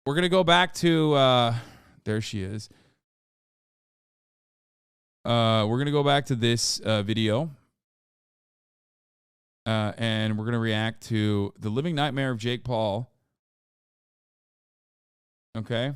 We're gonna go back to there she is. We're gonna go back to this video. And we're gonna react to The Living Nightmare of Jake Paul. Okay.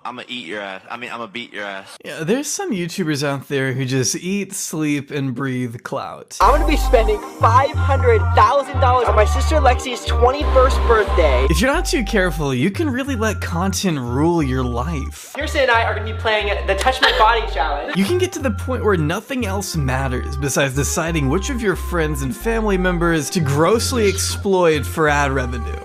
I'm gonna eat your ass. I mean, I'm gonna beat your ass. Yeah, there's some YouTubers out there who just eat, sleep, and breathe clout. I'm gonna be spending $500,000 on my sister Lexi's 21st birthday. If you're not too careful, you can really let content rule your life. Kirsten and I are gonna be playing the Touch My Body Challenge. You can get to the point where nothing else matters besides deciding which of your friends and family members to grossly exploit for ad revenue.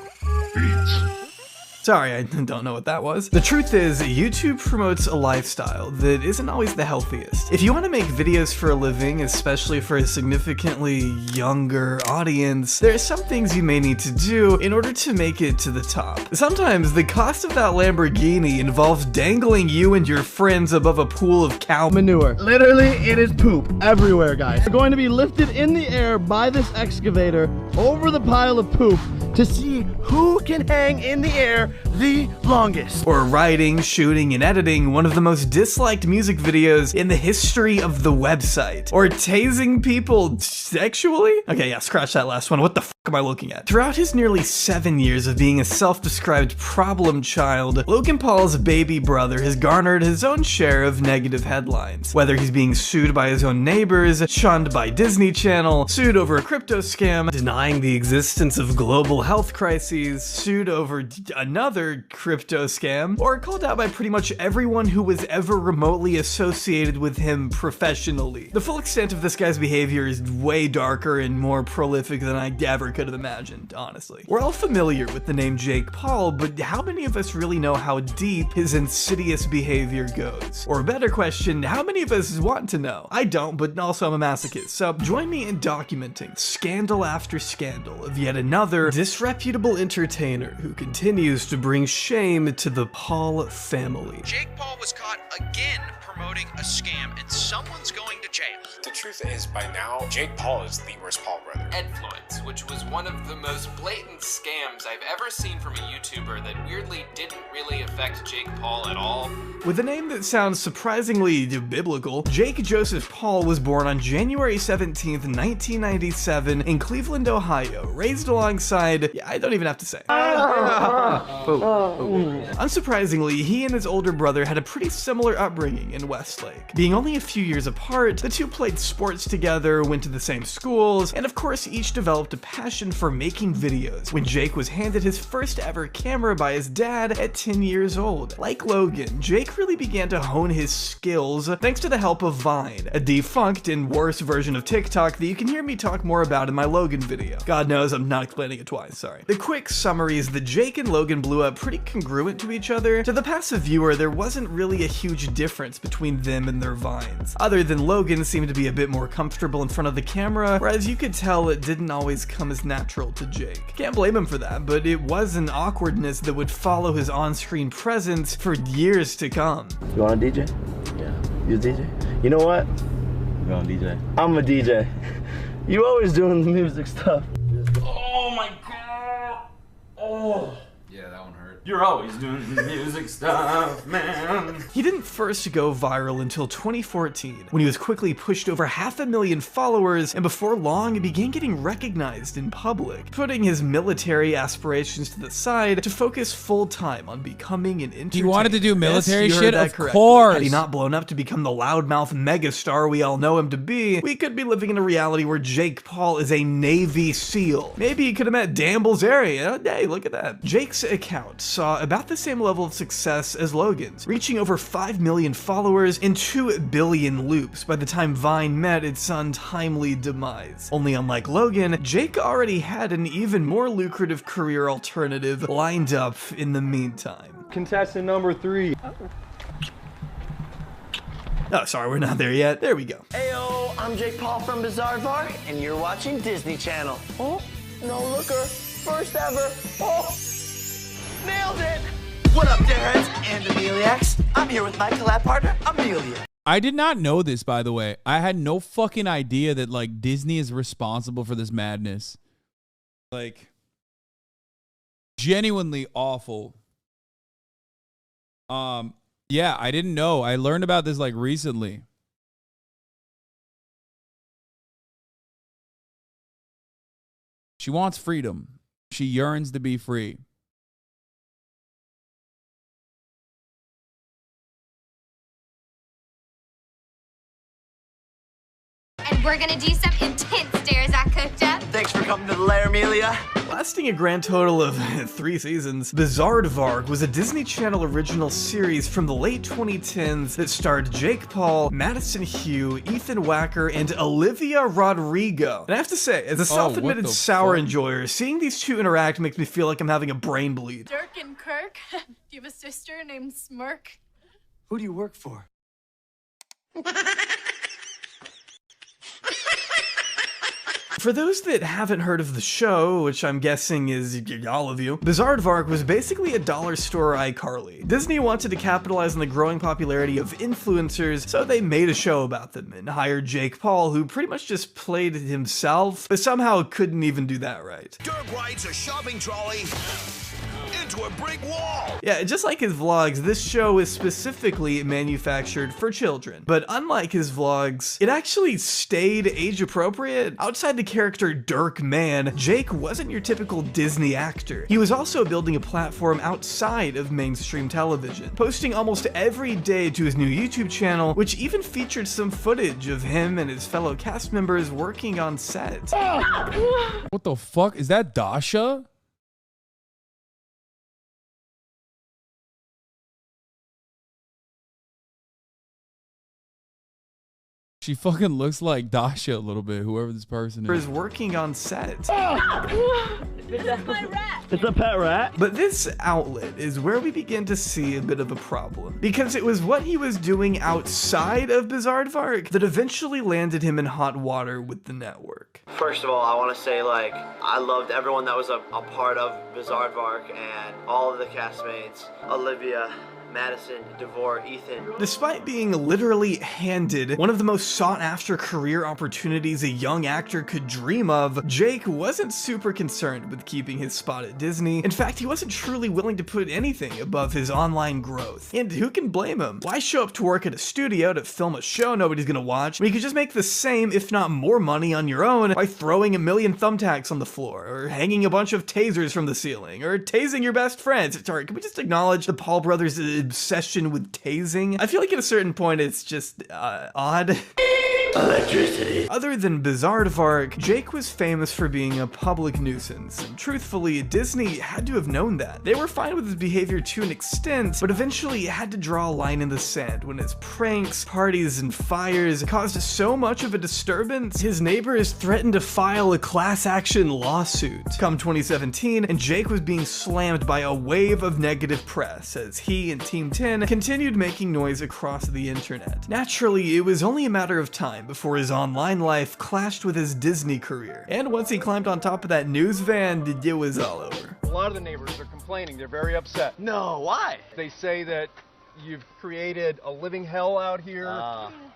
Sorry, I don't know what that was. The truth is, YouTube promotes a lifestyle that isn't always the healthiest. If you want to make videos for a living, especially for a significantly younger audience, there are some things you may need to do in order to make it to the top. Sometimes the cost of that Lamborghini involves dangling you and your friends above a pool of cow manure. Literally, it is poop everywhere, guys. We're going to be lifted in the air by this excavator over the pile of poop to see who can hang in the air the longest. Or writing, shooting, and editing one of the most disliked music videos in the history of the website. Or tasing people sexually? Okay, yeah, scratch that last one. What the f am I looking at? Throughout his nearly 7 years of being a self-described problem child, Logan Paul's baby brother has garnered his own share of negative headlines. Whether he's being sued by his own neighbors, shunned by Disney Channel, sued over a crypto scam, denying the existence of global health crises, sued over another crypto scam, or called out by pretty much everyone who was ever remotely associated with him professionally. The full extent of this guy's behavior is way darker and more prolific than I ever could have imagined, honestly. We're all familiar with the name Jake Paul, but how many of us really know how deep his insidious behavior goes? Or a better question, how many of us want to know? I don't, but also I'm a masochist, so join me in documenting scandal after scandal of yet another disreputable entertainer who continues to bring shame to the Paul family. Jake Paul was caught again promoting a scam, and someone's going to jail. The truth is, by now, Jake Paul is the worst Paul brother. Edfluence, which was one of the most blatant scams I've ever seen from a YouTuber that weirdly didn't really affect Jake Paul at all. With a name that sounds surprisingly biblical, Jake Joseph Paul was born on January 17th, 1997 in Cleveland, Ohio, raised alongside, yeah, I don't even have to say. Unsurprisingly, he and his older brother had a pretty similar upbringing in Westlake. Being only a few years apart, the two played sports together, went to the same schools, and of course each developed a passion for making videos when Jake was handed his first ever camera by his dad at 10 years old. Like Logan, Jake really began to hone his skills thanks to the help of Vine, a defunct and worse version of TikTok that you can hear me talk more about in my Logan video. God knows I'm not explaining it twice, sorry. The quick summary is that Jake and Logan blew up pretty congruent to each other. To the passive viewer, there wasn't really a huge difference between them and their Vines, other than Logan seemed to be a bit more comfortable in front of the camera, whereas you could tell it didn't always come as natural to Jake. Can't blame him for that, but it was an awkwardness that would follow his on-screen presence for years to come. You want a DJ? Yeah. You a DJ? You know what? Go on, DJ. I'm a DJ. You always doing the music stuff. Oh my god! Oh! Yeah, that one hurt. You're always doing music stuff, man. He didn't first go viral until 2014, when he was quickly pushed over 500,000 followers, and before long began getting recognized in public, putting his military aspirations to the side to focus full-time on becoming an entertainer. He wanted to do military Yes, you heard shit? that Of correctly. course. Had he not blown up to become the loudmouth megastar we all know him to be, we could be living in a reality where Jake Paul is a Navy SEAL. Maybe he could have met Dan Bilzerian. Hey, look at that. Jake's account saw about the same level of success as Logan's, reaching over 5 million followers and 2 billion loops by the time Vine met its untimely demise. Only unlike Logan, Jake already had an even more lucrative career alternative lined up in the meantime. Contestant number 3. Oh, sorry, we're not there yet. There we go. Heyo, I'm Jake Paul from Bizarre Vark, and you're watching Disney Channel. Oh, no looker. First ever. Oh, nailed it. What up, Darrens and Ameliacs? I'm here with my collab partner, Amelia. I did not know this, by the way. I had no fucking idea that, like, Disney is responsible for this madness. Like, genuinely awful. Yeah, I didn't know. I learned about this, like, recently. She wants freedom. She yearns to be free. And we're gonna do some intense stares I cooked up. Thanks for coming to the lair, Amelia. Lasting a grand total of 3 seasons, Bizarre Vark was a Disney Channel original series from the late 2010s that starred Jake Paul, Madison Hugh, Ethan Wacker, and Olivia Rodrigo. And I have to say, as a self-admitted sour enjoyer, seeing these two interact makes me feel like I'm having a brain bleed. Dirk and Kirk, do you have a sister named Smirk? Who do you work for? For those that haven't heard of the show, which I'm guessing is all of you, Bizarre Vark was basically a dollar store iCarly. Disney wanted to capitalize on the growing popularity of influencers, so they made a show about them and hired Jake Paul, who pretty much just played himself, but somehow couldn't even do that right. Dirk rides a shopping trolley into a brick wall. Yeah, just like his vlogs, this show is specifically manufactured for children. But unlike his vlogs, it actually stayed age appropriate. Outside the character Dirk Man, Jake wasn't your typical Disney actor. He was also building a platform outside of mainstream television, posting almost every day to his new YouTube channel, which even featured some footage of him and his fellow cast members working on set. What the fuck? Is that Dasha? She fucking looks like Dasha a little bit, whoever this person is. Working on set. This is my rat. It's a pet rat. But this outlet is where we begin to see a bit of a problem, because it was what he was doing outside of Bizarre Vark that eventually landed him in hot water with the network. First of all, I want to say, like, I loved everyone that was a part of Bizarre Vark and all of the castmates. Olivia, Madison, DeVore, Ethan. Despite being literally handed one of the most sought-after career opportunities a young actor could dream of, Jake wasn't super concerned with keeping his spot at Disney. In fact, he wasn't truly willing to put anything above his online growth. And who can blame him? Why show up to work at a studio to film a show nobody's gonna watch when you could just make the same, if not more money on your own by throwing a million thumbtacks on the floor, or hanging a bunch of tasers from the ceiling, or tasing your best friends? Sorry, can we just acknowledge the Paul brothers' obsession with tasing? I feel like at a certain point it's just odd. Electricity. Other than Bizarre Vark, Jake was famous for being a public nuisance, and truthfully, Disney had to have known that. They were fine with his behavior to an extent, but eventually had to draw a line in the sand when his pranks, parties, and fires caused so much of a disturbance, his neighbors threatened to file a class action lawsuit. Come 2017, and Jake was being slammed by a wave of negative press as he and Team 10 continued making noise across the internet. Naturally, it was only a matter of time before his online life clashed with his Disney career. And once he climbed on top of that news van, it was all over. A lot of the neighbors are complaining. They're very upset. No, why? They say that you've created a living hell out here,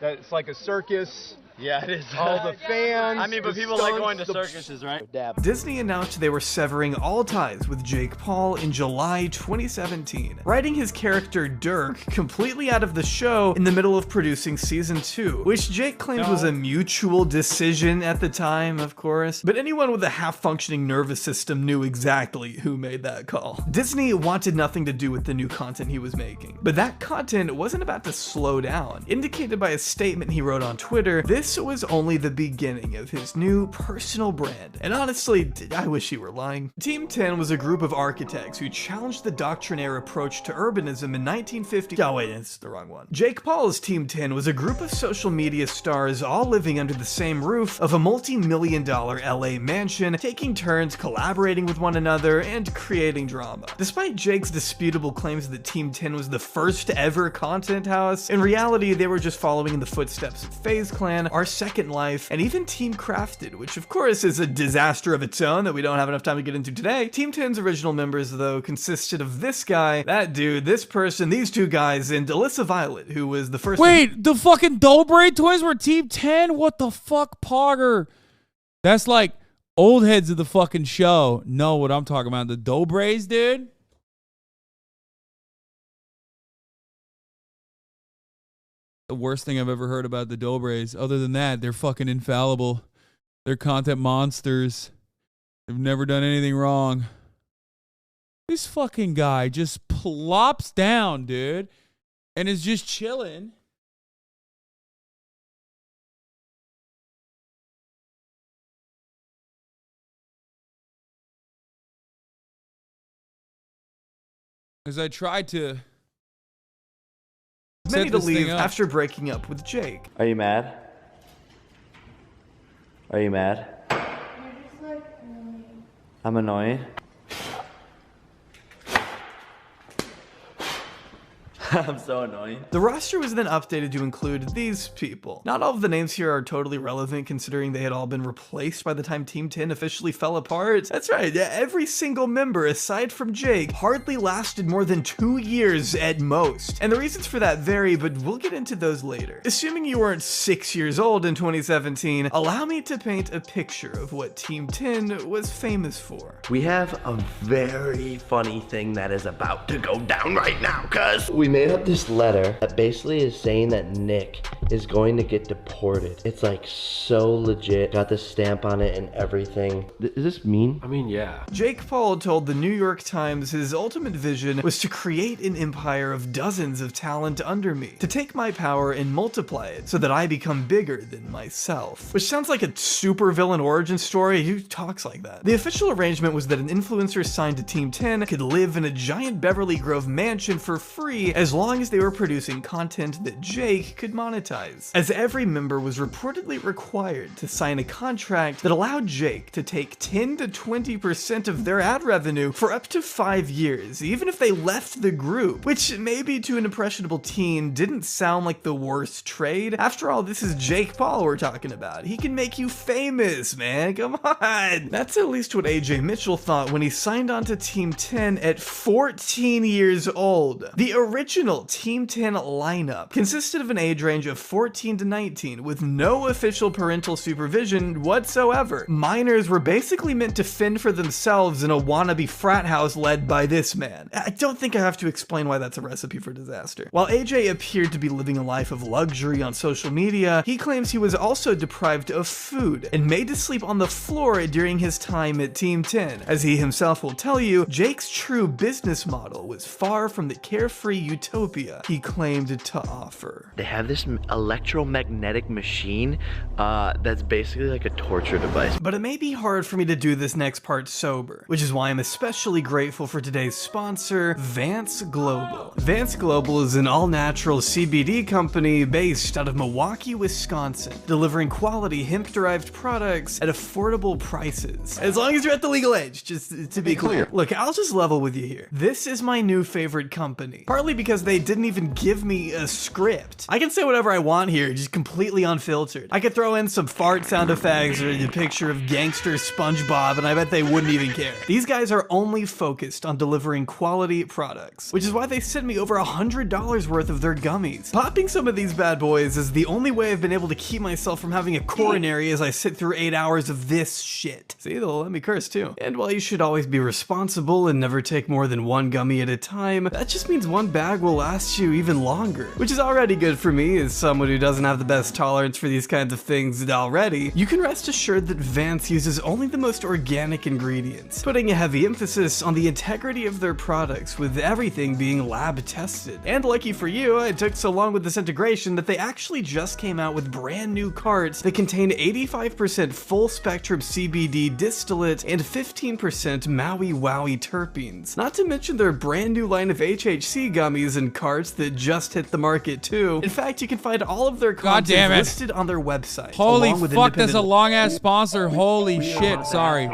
that it's like a circus. Yeah, it is. Oh, the fans. I mean, but the people like stunts, going to the- circuses, right? Dab. Disney announced they were severing all ties with Jake Paul in July 2017, writing his character Dirk completely out of the show in the middle of producing season 2, which Jake claimed was a mutual decision at the time, of course, but anyone with a half-functioning nervous system knew exactly who made that call. Disney wanted nothing to do with the new content he was making, but that content wasn't about to slow down. Indicated by a statement he wrote on Twitter, this was only the beginning of his new personal brand. And honestly, I wish he were lying. Team 10 was a group of architects who challenged the doctrinaire approach to urbanism in 1950. Oh wait, it's the wrong one. Jake Paul's Team 10 was a group of social media stars all living under the same roof of a multi-million-dollar LA mansion, taking turns collaborating with one another and creating drama. Despite Jake's disputable claims that Team 10 was the first ever content house, in reality they were just following in the footsteps of FaZe Clan, Our Second Life, and even Team Crafted, which of course is a disaster of its own that we don't have enough time to get into today. Team 10's original members, though, consisted of this guy, that dude, this person, these two guys, and Alyssa Violet, who was the first— Wait, the fucking Aubrey twins were Team 10? What the fuck, Pogger? That's like old heads of the fucking show know what I'm talking about. The Aubrays, dude? The worst thing I've ever heard about the Aubrays. Other than that, they're fucking infallible. They're content monsters. They've never done anything wrong. This fucking guy just plops down, dude, and is just chilling. As I tried to many to this thing leave up. after breaking up with Jake. Are you mad? Are you mad? I'm annoying. I'm so annoying. The roster was then updated to include these people. Not all of the names here are totally relevant considering they had all been replaced by the time Team 10 officially fell apart. That's right, every single member aside from Jake hardly lasted more than 2 years at most. And the reasons for that vary, but we'll get into those later. Assuming you weren't 6 years old in 2017, allow me to paint a picture of what Team 10 was famous for. We have a very funny thing that is about to go down right now, cuz we made up this letter that basically is saying that Nick is going to get deported. It's like so legit. Got the stamp on it and everything. Is this mean? I mean, yeah. Jake Paul told the New York Times his ultimate vision was to create an empire of dozens of talent under me, to take my power and multiply it so that I become bigger than myself. Which sounds like a supervillain origin story. Who talks like that? The official arrangement was that an influencer signed to Team 10 could live in a giant Beverly Grove mansion for free as long as they were producing content that Jake could monetize, as every member was reportedly required to sign a contract that allowed Jake to take 10 to 20% of their ad revenue for up to 5 years, even if they left the group, which maybe to an impressionable teen didn't sound like the worst trade. After all, this is Jake Paul we're talking about. He can make you famous, man, come on. That's at least what AJ Mitchell thought when he signed on to Team 10 at 14 years old. The original Team 10 lineup consisted of an age range of 14 to 19 with no official parental supervision whatsoever. Minors were basically meant to fend for themselves in a wannabe frat house led by this man. I don't think I have to explain why that's a recipe for disaster. While AJ appeared to be living a life of luxury on social media, he claims he was also deprived of food and made to sleep on the floor during his time at Team 10. As he himself will tell you, Jake's true business model was far from the carefree utopia he claimed to offer. They have this electromagnetic machine that's basically like a torture device. But it may be hard for me to do this next part sober, which is why I'm especially grateful for today's sponsor, Vance Global. Vance Global is an all-natural CBD company based out of Milwaukee, Wisconsin, delivering quality hemp-derived products at affordable prices. As long as you're at the legal age, just to be clear. Look, I'll just level with you here. This is my new favorite company, partly because because they didn't even give me a script. I can say whatever I want here, just completely unfiltered. I could throw in some fart sound effects or a picture of gangster SpongeBob, and I bet they wouldn't even care. These guys are only focused on delivering quality products, which is why they sent me over $100 worth of their gummies. Popping some of these bad boys is the only way I've been able to keep myself from having a coronary as I sit through 8 hours of this shit. See, they'll let me curse too. And while you should always be responsible and never take more than one gummy at a time, that just means one bag will last you even longer, which is already good for me as someone who doesn't have the best tolerance for these kinds of things already. You can rest assured that Vance uses only the most organic ingredients, putting a heavy emphasis on the integrity of their products, with everything being lab tested. And lucky for you, it took so long with this integration that they actually just came out with brand new carts that contain 85% full spectrum CBD distillate and 15% Maui Wowie terpenes. Not to mention their brand new line of HHC gummies and carts that just hit the market too. In fact, you can find all of their content listed on their website. Holy fuck, that's a long ass sponsor. Holy shit, sorry.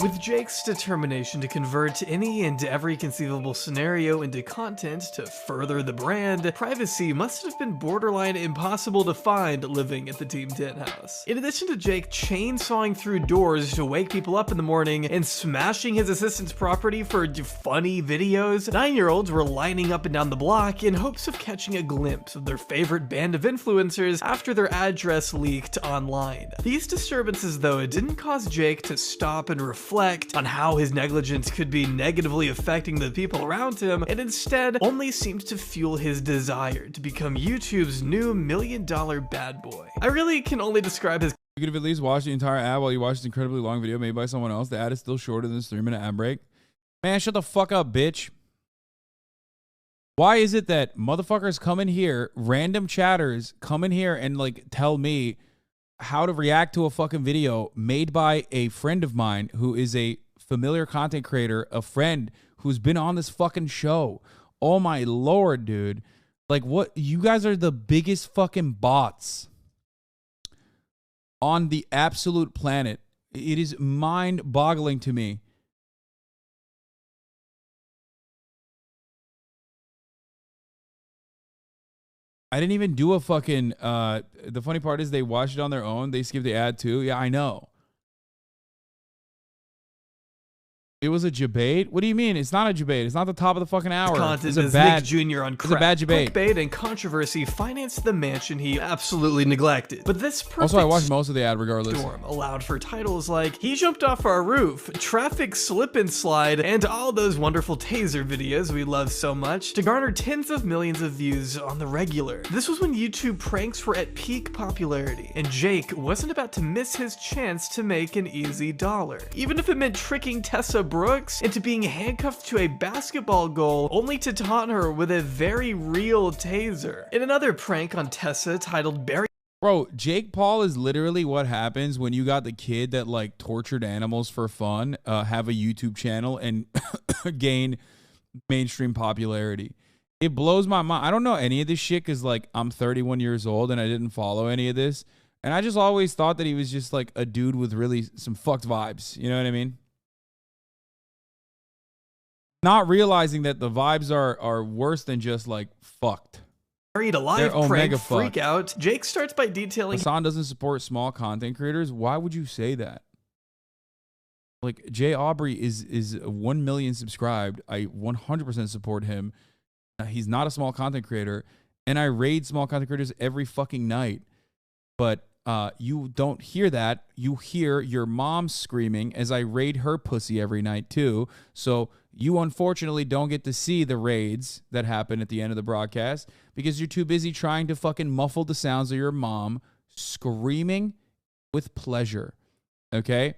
With Jake's determination to convert any and every conceivable scenario into content to further the brand, privacy must have been borderline impossible to find living at the Team 10 house. In addition to Jake chainsawing through doors to wake people up in the morning and smashing his assistant's property for funny videos, 9-year-olds were lining up and down the block in hopes of catching a glimpse of their favorite band of influencers after their address leaked online. These disturbances, though, didn't cause Jake to stop and reflect on how his negligence could be negatively affecting the people around him, and instead only seemed to fuel his desire to become YouTube's new $1 million bad boy. I really can only describe his— You could have at least watched the entire ad while you watched this incredibly long video made by someone else. The ad is still shorter than this 3-minute ad break. Man, shut the fuck up, bitch. Why is it that motherfuckers come in here, random chatters come in here and like tell me how to react to a fucking video made by a friend of mine who is a familiar content creator, a friend who's been on this fucking show. Oh my lord, dude. Like, what? You guys are the biggest fucking bots on the absolute planet. It is mind-boggling to me. I didn't even do a fucking, the funny part is they watched it on their own. They skipped the ad too. Yeah, I know. It was a debate? What do you mean? It's not a debate. It's not the top of the fucking hour. Content it's a bad, Nick Jr. on crack. It's a bad debate. Clickbait and controversy financed the mansion he absolutely neglected. But this perfect also, I watched most of the ad regardless. Storm allowed for titles like "He Jumped Off Our Roof," "Traffic Slip and Slide," and all those wonderful taser videos we love so much to garner tens of millions of views on the regular. This was when YouTube pranks were at peak popularity, and Jake wasn't about to miss his chance to make an easy dollar. Even if it meant tricking Tessa Brooks into being handcuffed to a basketball goal only to taunt her with a very real taser. In another prank on Tessa titled "Barry." Bro, Jake Paul is literally what happens when you got the kid that like tortured animals for fun, have a YouTube channel and gain mainstream popularity. It blows my mind. I don't know any of this shit because like I'm 31 years old and I didn't follow any of this. And I just always thought that he was just like a dude with really some fucked vibes. You know what I mean? Not realizing that the vibes are worse than just like fucked. Buried alive prank freak out. Jake starts by detailing Hasan doesn't support small content creators. Why would you say that? Like Jay Aubrey is 1 million subscribed. I 100% support him. He's not a small content creator, and I raid small content creators every fucking night. But you don't hear that. You hear your mom screaming as I raid her pussy every night too. So you unfortunately don't get to see the raids that happen at the end of the broadcast because you're too busy trying to fucking muffle the sounds of your mom screaming with pleasure. Okay?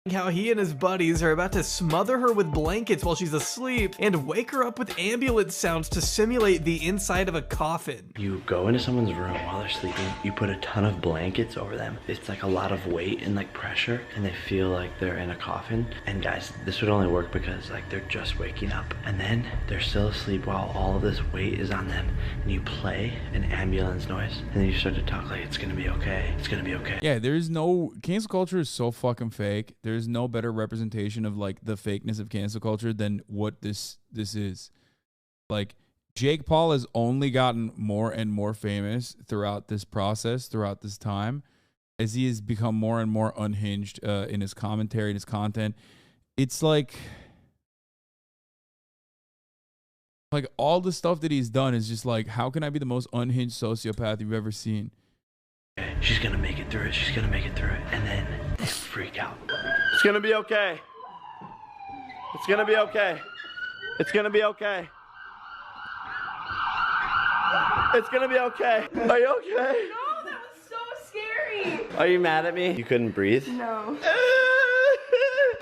how he and his buddies are about to smother her with blankets while she's asleep and wake her up with ambulance sounds to simulate the inside of a coffin. You go into someone's room while they're sleeping, you put a ton of blankets over them. It's like a lot of weight and like pressure, and they feel like they're in a coffin. And guys, this would only work because like they're just waking up, and then they're still asleep while all of this weight is on them, and you play an ambulance noise, and then you start to talk like it's gonna be okay, it's gonna be okay. Yeah, there's no, cancel culture is so fucking fake. There's no better representation of like the fakeness of cancel culture than what this is. Like, Jake Paul has only gotten more and more famous throughout this process, throughout this time, as he has become more and more unhinged in his commentary and his content. It's like all the stuff that he's done is just like, how can I be the most unhinged sociopath you've ever seen? She's gonna make it through it, she's gonna make it through it, and then freak out. It's gonna be okay. It's gonna be okay. It's gonna be okay. It's gonna be okay. Are you okay? No, that was so scary. Are you mad at me? You couldn't breathe? No.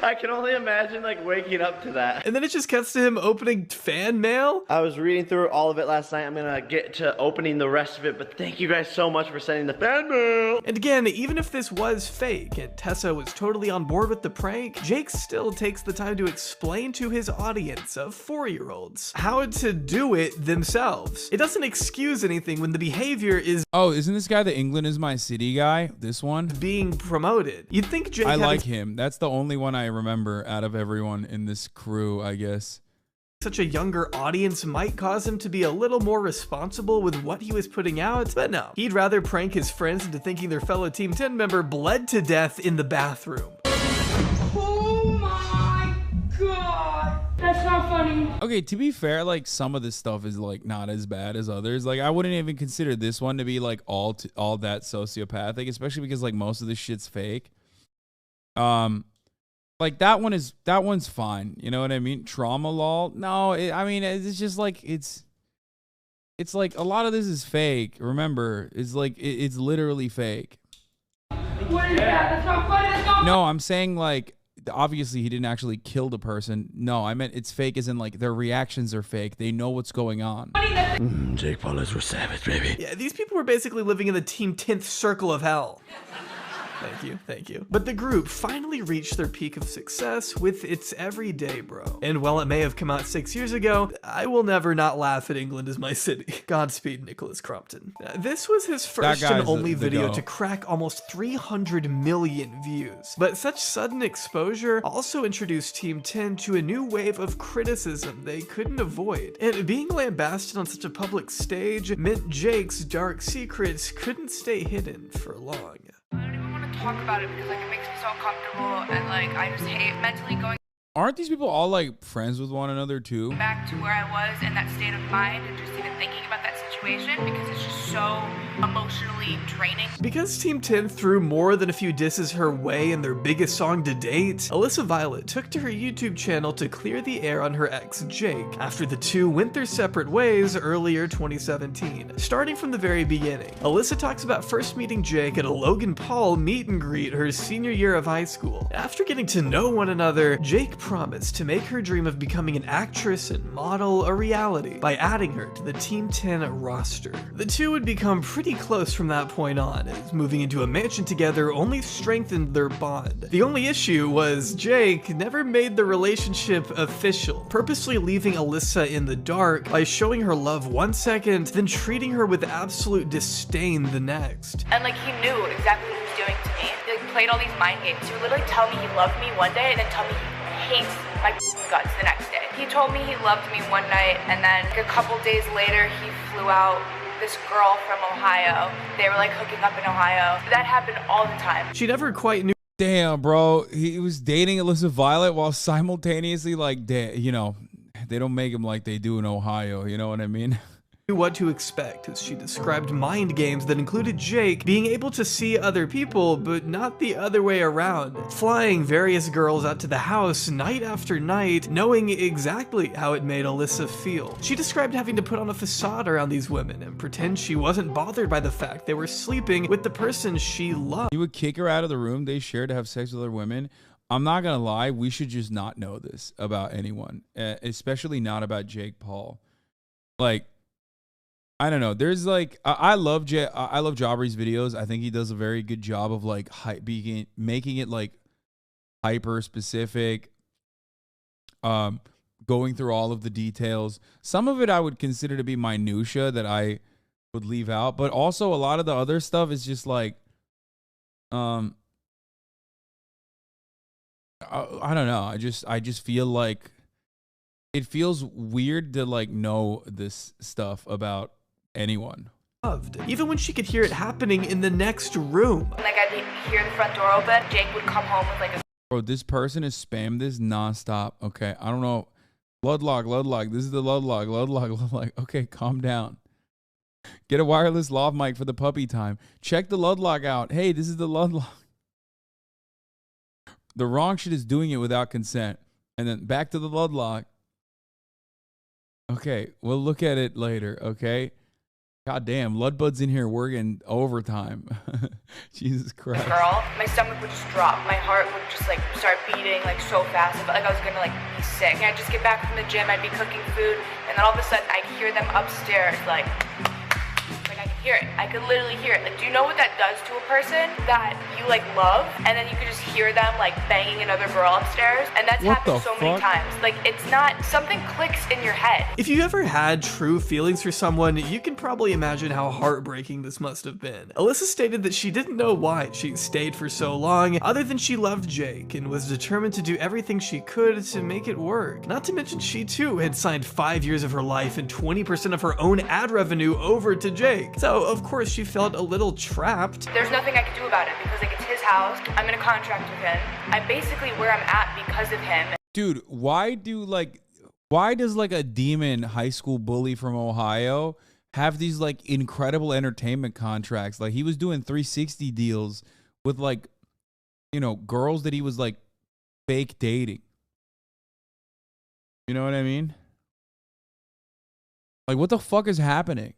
I can only imagine like waking up to that. And then it just cuts to him opening fan mail. I was reading through all of it last night. I'm gonna get to opening the rest of it, but thank you guys so much for sending the fan mail. And again, even if this was fake and Tessa was totally on board with the prank, Jake still takes the time to explain to his audience of 4-year-olds how to do it themselves. It doesn't excuse anything when the behavior is— oh, isn't this guy the England is my city guy? This one? Being promoted. You'd think Jake— I like him. That's the only one I remember out of everyone in this crew, I guess. Such a younger audience might cause him to be a little more responsible with what he was putting out, but no. He'd rather prank his friends into thinking their fellow Team 10 member bled to death in the bathroom. Oh my god. That's not funny. Okay, to be fair, like some of this stuff is like not as bad as others. Like I wouldn't even consider this one to be like all that sociopathic, especially because like most of this shit's fake. Like that one's fine. You know what I mean? Trauma lol. No, I mean, it's just like, it's like a lot of this is fake. Remember, it's like, it's literally fake. What is that? That's not funny. That's not— No, I'm saying like, obviously he didn't actually kill the person. No, I meant it's fake as in like their reactions are fake. They know what's going on. Jake Paul is savage, baby. Yeah, these people were basically living in the Team 10th circle of hell. Thank you. But the group finally reached their peak of success with It's Everyday Bro. And while it may have come out 6 years ago, I will never not laugh at England is my city. Godspeed, Nicholas Crompton. This was his first and only video to crack almost 300 million views. But such sudden exposure also introduced Team 10 to a new wave of criticism they couldn't avoid. And being lambasted on such a public stage meant Jake's dark secrets couldn't stay hidden for long. Talk about it because like it makes me so uncomfortable, and like I just hate mentally going Aren't these people all like friends with one another too? back to where I was in that state of mind and just even thinking about that situation because it's just so emotionally draining. Because Team 10 threw more than a few disses her way in their biggest song to date, Alyssa Violet took to her YouTube channel to clear the air on her ex Jake after the two went their separate ways earlier 2017. Starting from the very beginning, Alyssa talks about first meeting Jake at a Logan Paul meet and greet her senior year of high school. After getting to know one another, Jake promised to make her dream of becoming an actress and model a reality by adding her to the Team 10 roster. The two would become pretty close from that point on, as moving into a mansion together only strengthened their bond. The only issue was Jake never made the relationship official, purposely leaving Alyssa in the dark by showing her love one second, then treating her with absolute disdain the next. And like he knew exactly what he was doing to me. He like played all these mind games. He would literally tell me he loved me one day and then tell me he hates my guts the next day. He told me he loved me one night and then like a couple days later he flew out this girl from Ohio. They were like hooking up in Ohio. That happened all the time. She never quite knew. Damn, bro. He was dating Alyssa Violet while simultaneously like, you know, they don't make him like they do in Ohio. You know what I mean? What to expect, as she described mind games that included Jake being able to see other people but not the other way around, flying various girls out to the house night after night, knowing exactly how it made Alyssa feel. She described having to put on a facade around these women and pretend she wasn't bothered by the fact they were sleeping with the person she loved. You would kick her out of the room they shared to have sex with other women. I'm not gonna lie, we should just not know this about anyone, especially not about Jake Paul. Like, I don't know. There's like, I love Aubrey's videos. I think he does a very good job of like making it like hyper specific, going through all of the details. Some of it I would consider to be minutia that I would leave out, but also a lot of the other stuff is just like, I don't know. I just feel like it feels weird to like know this stuff about anyone. Loved. Even when she could hear it happening in the next room. Like I'd hear the front door open, Jake would come home with like a... Bro, this person has spammed this nonstop. Okay, I don't know. Ludlock. This is the Ludlock. Okay, calm down. Get a wireless lav mic for the puppy time. Check the Ludlock out. Hey, this is the Ludlock. The wrong shit is doing it without consent. And then back to the Ludlock. Okay, we'll look at it later, okay? God damn, Ludbud's in here working overtime. Jesus Christ. Girl, my stomach would just drop. My heart would just like start beating like so fast. I felt like I was gonna like be sick. And I'd just get back from the gym, I'd be cooking food, and then all of a sudden I'd hear them upstairs like I could hear it. I could literally hear it. Like, do you know what that does to a person that you like love, and then you could just hear them like banging another girl upstairs? And that's happened so many times. Like, it's not, something clicks in your head. If you ever had true feelings for someone, you can probably imagine how heartbreaking this must have been. Alyssa stated that she didn't know why she stayed for so long, other than she loved Jake and was determined to do everything she could to make it work. Not to mention she too had signed 5 years of her life and 20% of her own ad revenue over to Jake. So of course she felt a little trapped. There's nothing I could do about it because like it's his house. I'm in a contract with him. I'm basically where I'm at because of him. Dude, why does like a demon high school bully from Ohio have these like incredible entertainment contracts? Like he was doing 360 deals with like, you know, girls that he was like fake dating. You know what I mean? Like what the fuck is happening?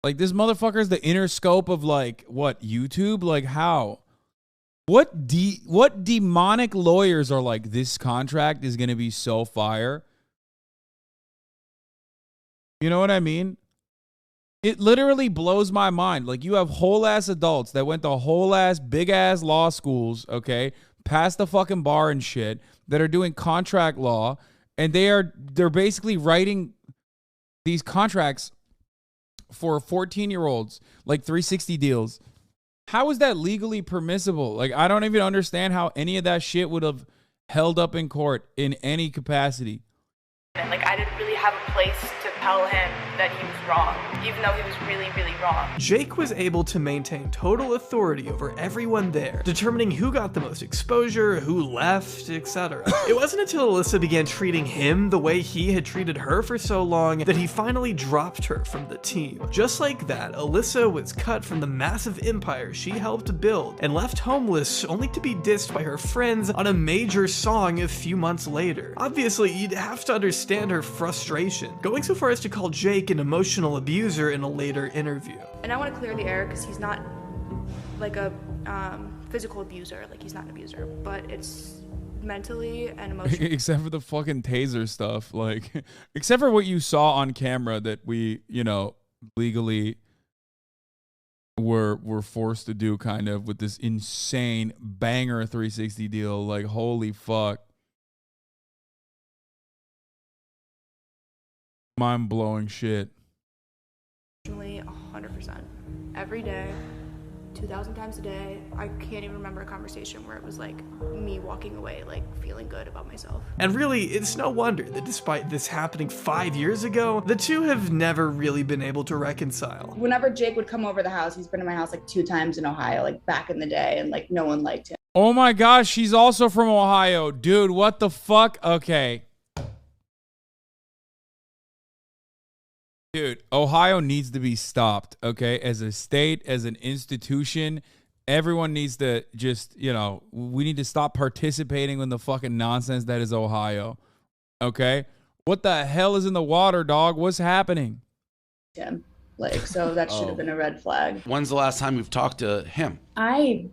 Like this motherfucker is the inner scope of like what, YouTube? Like how? What demonic lawyers are like, this contract is gonna be so fire? You know what I mean? It literally blows my mind. Like you have whole ass adults that went to whole ass big ass law schools, okay, past the fucking bar and shit, that are doing contract law, and they're basically writing these contracts for 14-year-olds, like 360 deals. How is that legally permissible? Like, I don't even understand how any of that shit would have held up in court in any capacity. And like, I didn't really have a place to tell him that he was wrong, even though he was really, really wrong. Jake was able to maintain total authority over everyone there, determining who got the most exposure, who left, etc. It wasn't until Alyssa began treating him the way he had treated her for so long that he finally dropped her from the team. Just like that, Alyssa was cut from the massive empire she helped build and left homeless, only to be dissed by her friends on a major song a few months later. Obviously, you'd have to understand her frustration, going so far as to call Jake an emotional abuser in a later interview. And I want to clear the air because he's not like a physical abuser. Like, he's not an abuser, but it's mentally and emotionally. Except for the fucking taser stuff. Like, except for what you saw on camera that we, you know, legally were forced to do, kind of, with this insane banger 360 deal. Like, holy fuck. Mind-blowing shit. 100%. Every day, 2,000 times a day. I can't even remember a conversation where it was like me walking away like feeling good about myself. And really, it's no wonder that despite this happening 5 years ago, the two have never really been able to reconcile. Whenever Jake would come over the house, he's been to my house like 2 times in Ohio, like back in the day, and like no one liked him. Oh my gosh, she's also from Ohio. Dude, what the fuck? Okay. Dude, Ohio needs to be stopped, okay? As a state, as an institution, everyone needs to just, you know, we need to stop participating in the fucking nonsense that is Ohio, okay? What the hell is in the water, dog? What's happening? Him. Like, so that should have been a red flag. When's the last time you've talked to him? I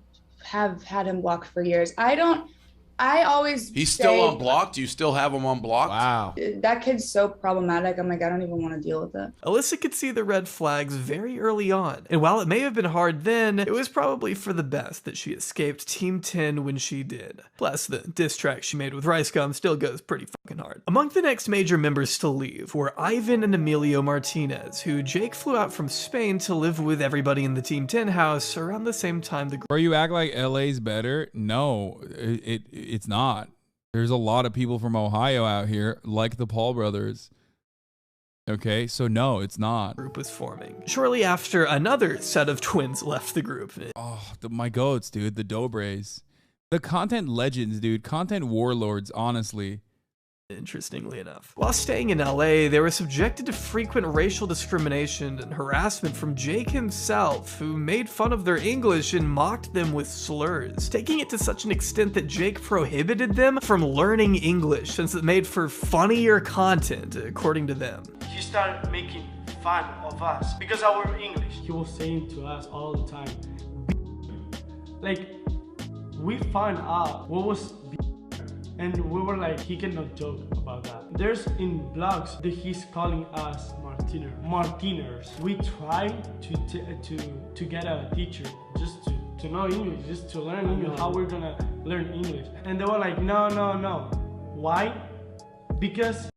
have had him blocked for years. I don't I always He's still unblocked? You still have him unblocked? Wow. That kid's so problematic. I'm like, I don't even want to deal with it. Alyssa could see the red flags very early on, and while it may have been hard then, it was probably for the best that she escaped Team 10 when she did. Plus, the diss track she made with Ricegum still goes pretty fucking hard. Among the next major members to leave were Ivan and Emilio Martinez, who Jake flew out from Spain to live with everybody in the Team 10 house around the same time the Bro, you act like LA's better? No, it's not. There's a lot of people from Ohio out here, like the Paul brothers. Okay, so no, it's not. Group was forming. Shortly after, another set of twins left the group. Oh, my goats, dude, the Dobres. The content legends, dude. Content warlords, honestly. Interestingly enough. While staying in LA, they were subjected to frequent racial discrimination and harassment from Jake himself, who made fun of their English and mocked them with slurs, taking it to such an extent that Jake prohibited them from learning English since it made for funnier content, according to them. He started making fun of us because of our English. He was saying to us all the time, like, we found out what was and we were like, he cannot joke about that. There's in blogs that he's calling us Martiners. We tried to get a teacher just to know English, just to learn English, how we're gonna learn English. And they were like, no. Why? Because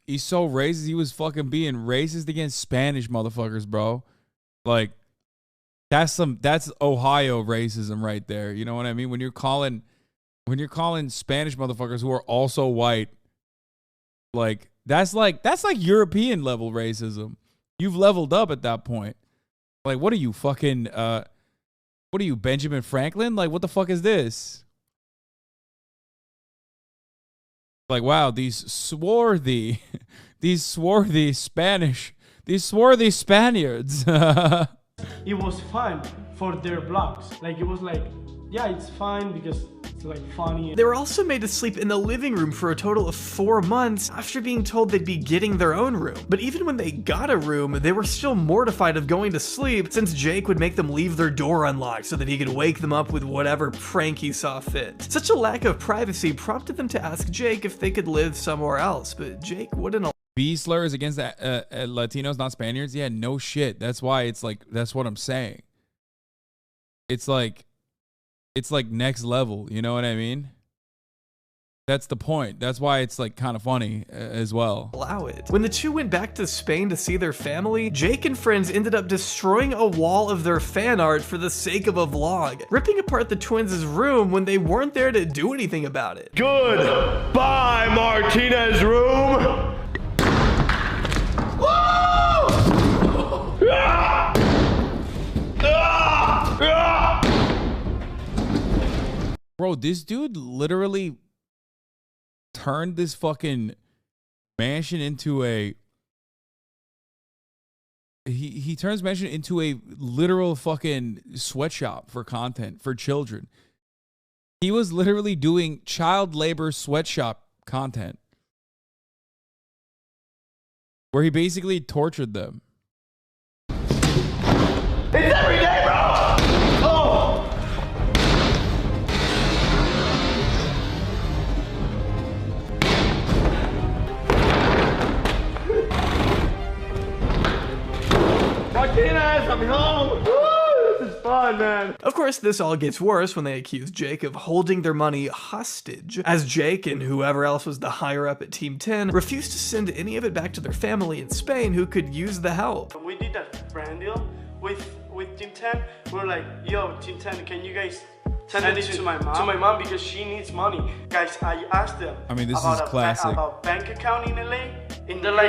he's so racist. He was fucking being racist against Spanish motherfuckers, bro. Like, that's Ohio racism right there. You know what I mean? When you're calling Spanish motherfuckers who are also white, like that's like European level racism. You've leveled up at that point. Like, what are you fucking what are you, Benjamin Franklin? Like, what the fuck is this? Like, wow, these swarthy Spanish, these swarthy Spaniards. it was fun for their blogs. Like, it was like, yeah, it's fine because it's like funny. They were also made to sleep in the living room for a total of 4 months after being told they'd be getting their own room. But even when they got a room, they were still mortified of going to sleep since Jake would make them leave their door unlocked so that he could wake them up with whatever prank he saw fit. Such a lack of privacy prompted them to ask Jake if they could live somewhere else, but Jake wouldn't. B slurs against Latinos, not Spaniards? Yeah, no shit. That's why it's like, that's what I'm saying. It's like next level, you know what I mean? That's the point. That's why it's like kind of funny as well. Allow it. When the two went back to Spain to see their family, Jake and friends ended up destroying a wall of their fan art for the sake of a vlog, ripping apart the twins' room when they weren't there to do anything about it. Goodbye, Martinez room. Bro, this dude literally turned this fucking mansion into a... He turns mansion into a literal fucking sweatshop for content for children. He was literally doing child labor sweatshop content where he basically tortured them. It's every day, bro! Oh! Martinez, I'm home! Woo! This is fun, man. Of course, this all gets worse when they accuse Jake of holding their money hostage, as Jake and whoever else was the higher up at Team 10 refused to send any of it back to their family in Spain who could use the help. We did a brand deal with Team 10. We were like, yo, Team 10, can you guys send it to my mom? To my mom because she needs money. Guys, I asked them. I mean, this is classic. About bank account in LA. And they're like,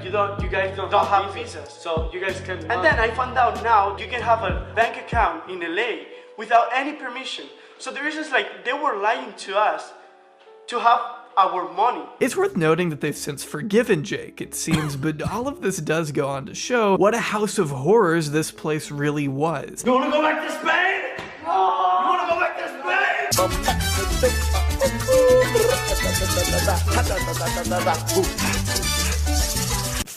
you guys don't have visas, so you guys can. And then I found out now you can have a bank account in LA without any permission. So the reason is like they were lying to us to have our money. It's worth noting that they've since forgiven Jake, it seems, but all of this does go on to show what a house of horrors this place really was. You wanna go back to Spain? Oh. You wanna go back to Spain?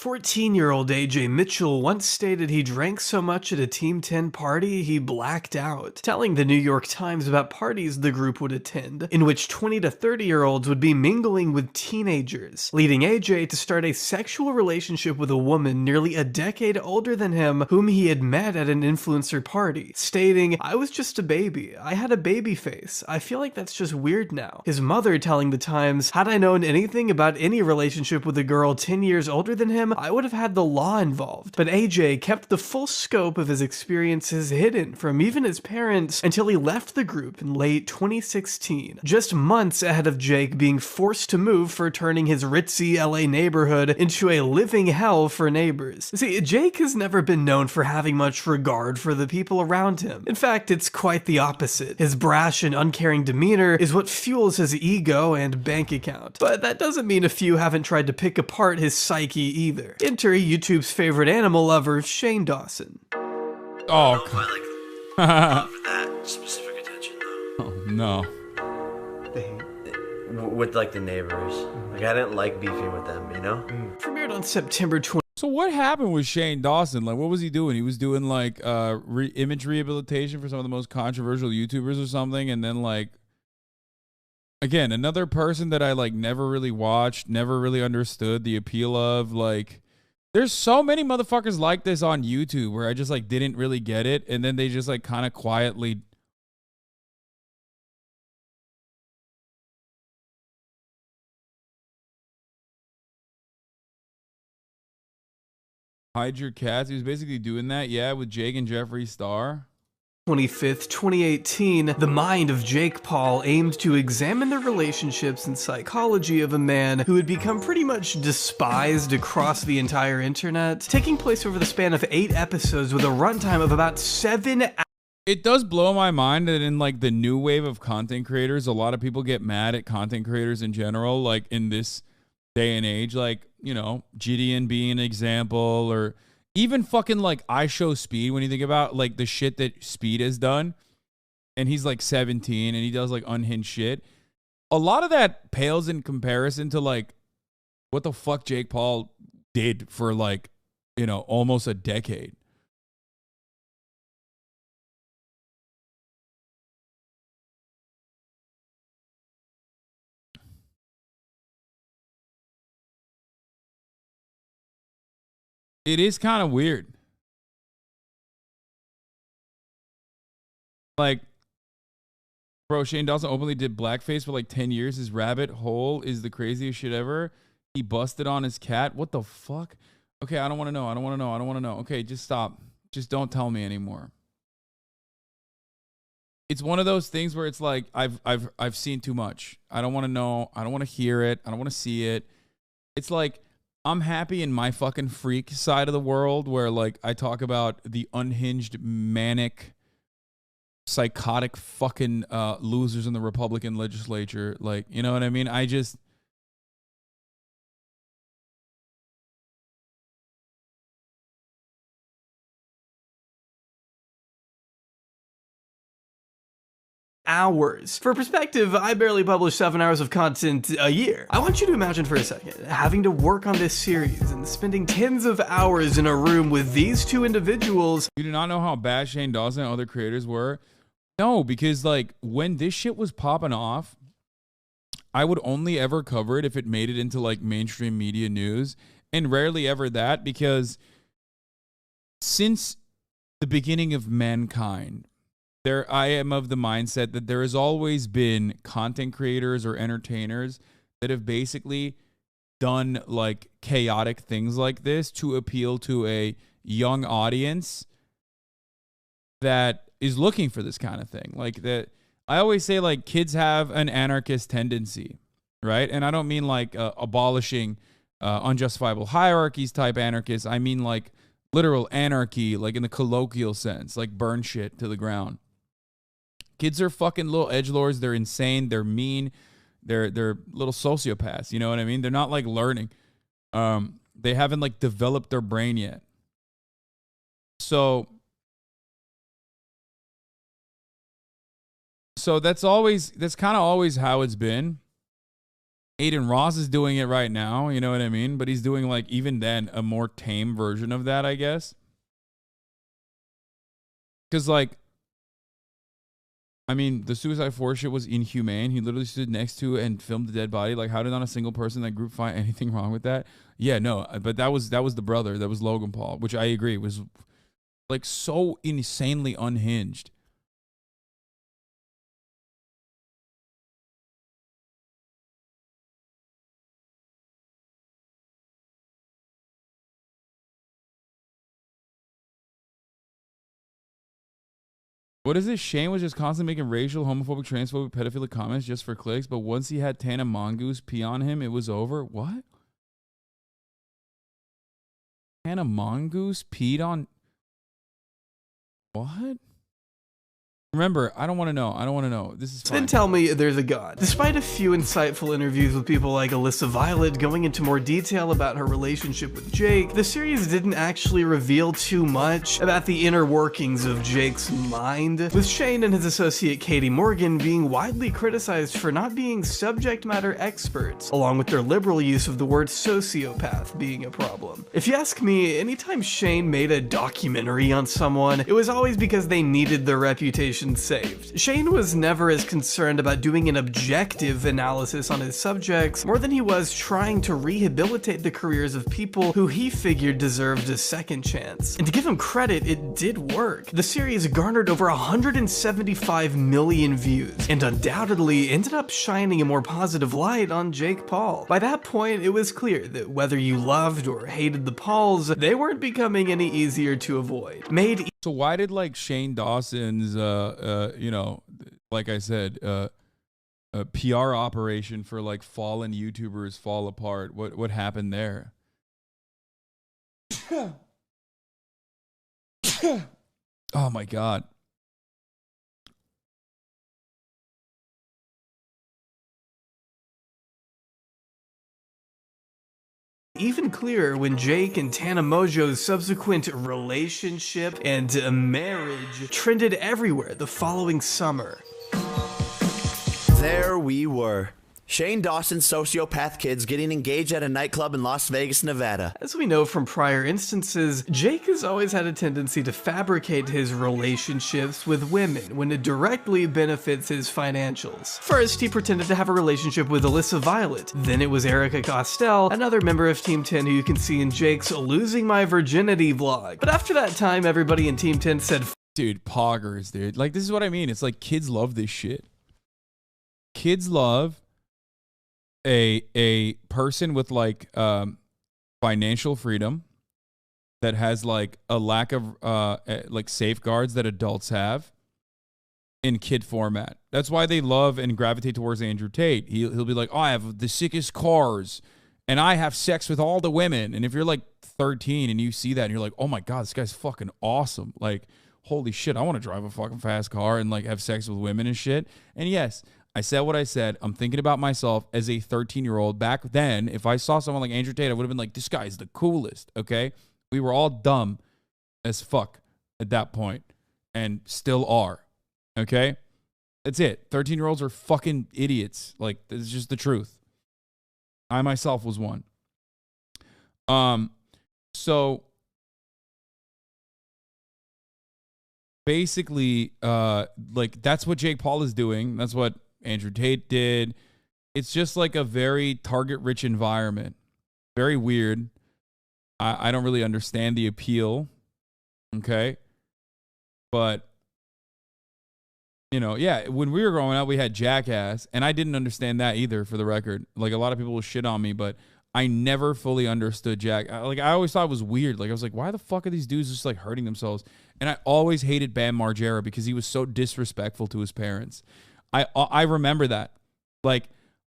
14-year-old AJ Mitchell once stated he drank so much at a Team 10 party he blacked out, telling the New York Times about parties the group would attend, in which 20 to 30-year-olds would be mingling with teenagers, leading AJ to start a sexual relationship with a woman nearly a decade older than him whom he had met at an influencer party, stating, "I was just a baby. I had a baby face. I feel like that's just weird now." His mother telling the Times, "Had I known anything about any relationship with a girl 10 years older than him, I would have had the law involved." But AJ kept the full scope of his experiences hidden from even his parents until he left the group in late 2016, just months ahead of Jake being forced to move for turning his ritzy LA neighborhood into a living hell for neighbors. See, Jake has never been known for having much regard for the people around him. In fact, it's quite the opposite. His brash and uncaring demeanor is what fuels his ego and bank account. But that doesn't mean a few haven't tried to pick apart his psyche either. Enter YouTube's favorite animal lover, Shane Dawson. Oh, love that specific attention though. oh no. With like the neighbors. Like I didn't like beefing with them, you know? Premiered on September 20. So what happened with Shane Dawson? Like, what was he doing? He was doing like image rehabilitation for some of the most controversial YouTubers or something, and then like, again, another person that I like never really watched, never really understood the appeal of. Like, there's so many motherfuckers like this on YouTube where I just like didn't really get it, and then they just like kind of quietly. Hide your cats. He was basically doing that, yeah, with Jake and Jeffree Star. 25th, 2018, the mind of Jake Paul aimed to examine the relationships and psychology of a man who had become pretty much despised across the entire internet, taking place over the span of 8 episodes with a runtime of about 7 hours. It does blow my mind that in like the new wave of content creators, a lot of people get mad at content creators in general, like in this day and age, like, you know, Gideon being an example, or even fucking like I Show Speed, when you think about like the shit that Speed has done, and he's like 17 and he does like unhinged shit. A lot of that pales in comparison to like what the fuck Jake Paul did for like, you know, almost a decade. It is kind of weird. Like, bro, Shane Dawson openly did blackface for like 10 years. His rabbit hole is the craziest shit ever. He busted on his cat. What the fuck? Okay, I don't want to know. I don't want to know. I don't want to know. Okay, just stop. Just don't tell me anymore. It's one of those things where it's like I've seen too much. I don't want to know. I don't want to hear it. I don't want to see it. It's like I'm happy in my fucking freak side of the world where like I talk about the unhinged, manic, psychotic fucking losers in the Republican legislature. Like, you know what I mean? I just... hours. For perspective, I barely publish 7 hours of content a year. I want you to imagine for a second having to work on this series and spending tens of hours in a room with these two individuals. You do not know how bad Shane Dawson and other creators were? No, because like when this shit was popping off, I would only ever cover it if it made it into like mainstream media news, and rarely ever that, because since the beginning of mankind, I am of the mindset that there has always been content creators or entertainers that have basically done like chaotic things like this to appeal to a young audience that is looking for this kind of thing. Like that, I always say like kids have an anarchist tendency, right? And I don't mean like abolishing unjustifiable hierarchies type anarchists. I mean like literal anarchy, like in the colloquial sense, like burn shit to the ground. Kids are fucking little edgelords. They're insane. They're mean. They're little sociopaths. You know what I mean? They're not like learning. They haven't like developed their brain yet. So that's kind of always how it's been. Aiden Ross is doing it right now, you know what I mean? But he's doing, like, even then, a more tame version of that, I guess. Because, like, I mean, the Suicide Force shit was inhumane. He literally stood next to and filmed the dead body. Like, how did not a single person in that group find anything wrong with that? Yeah, no, but that was the brother. That was Logan Paul, which I agree was, like, so insanely unhinged. What is this? Shane was just constantly making racial, homophobic, transphobic, pedophilic comments just for clicks, but once he had Tana Mongoose pee on him, it was over. What? Tana Mongoose peed on... What? Remember, I don't want to know. I don't want to know. This is fine. Then tell me there's a God. Despite a few insightful interviews with people like Alyssa Violet going into more detail about her relationship with Jake, the series didn't actually reveal too much about the inner workings of Jake's mind, with Shane and his associate Katie Morgan being widely criticized for not being subject matter experts, along with their liberal use of the word sociopath being a problem. If you ask me, anytime Shane made a documentary on someone, it was always because they needed their reputation saved. Shane was never as concerned about doing an objective analysis on his subjects more than he was trying to rehabilitate the careers of people who he figured deserved a second chance. And to give him credit, it did work. The series garnered over 175 million views and undoubtedly ended up shining a more positive light on Jake Paul. By that point, it was clear that whether you loved or hated the Pauls, they weren't becoming any easier to avoid. So why did, like, Shane Dawson's you know, like I said, a PR operation for, like, fallen YouTubers fall apart? What happened there? Oh my God. Even clearer when Jake and Tana Mojo's subsequent relationship and marriage trended everywhere the following summer. There we were. Shane Dawson's sociopath kids getting engaged at a nightclub in Las Vegas, Nevada. As we know from prior instances, Jake has always had a tendency to fabricate his relationships with women when it directly benefits his financials. First, he pretended to have a relationship with Alyssa Violet. Then it was Erica Costell, another member of Team 10 who you can see in Jake's Losing My Virginity vlog. But after that time, everybody in Team 10 said, dude, poggers, dude. Like, this is what I mean. It's like kids love this shit. Kids love a person with, like, financial freedom that has, like, a lack of like safeguards that adults have in kid format. That's why they love and gravitate towards Andrew Tate. He'll be like, oh, I have the sickest cars and I have sex with all the women. And if you're like 13 and you see that and you're like, oh my God, this guy's fucking awesome. Like, holy shit, I want to drive a fucking fast car and, like, have sex with women and shit. And yes, I said what I said. I'm thinking about myself as a 13-year-old. Back then, if I saw someone like Andrew Tate, I would have been like, this guy's the coolest, okay? We were all dumb as fuck at that point and still are, okay? That's it. 13-year-olds are fucking idiots. Like, it's just the truth. I myself was one. So basically, like, that's what Jake Paul is doing. That's what Andrew Tate did. It's just like a very target-rich environment. Very weird. I don't really understand the appeal. Okay? But, you know, yeah, when we were growing up, we had Jackass, and I didn't understand that either, for the record. Like, a lot of people will shit on me, but I never fully understood Like, I always thought it was weird. Like, I was like, why the fuck are these dudes just, like, hurting themselves? And I always hated Bam Margera because he was so disrespectful to his parents. I remember that. Like,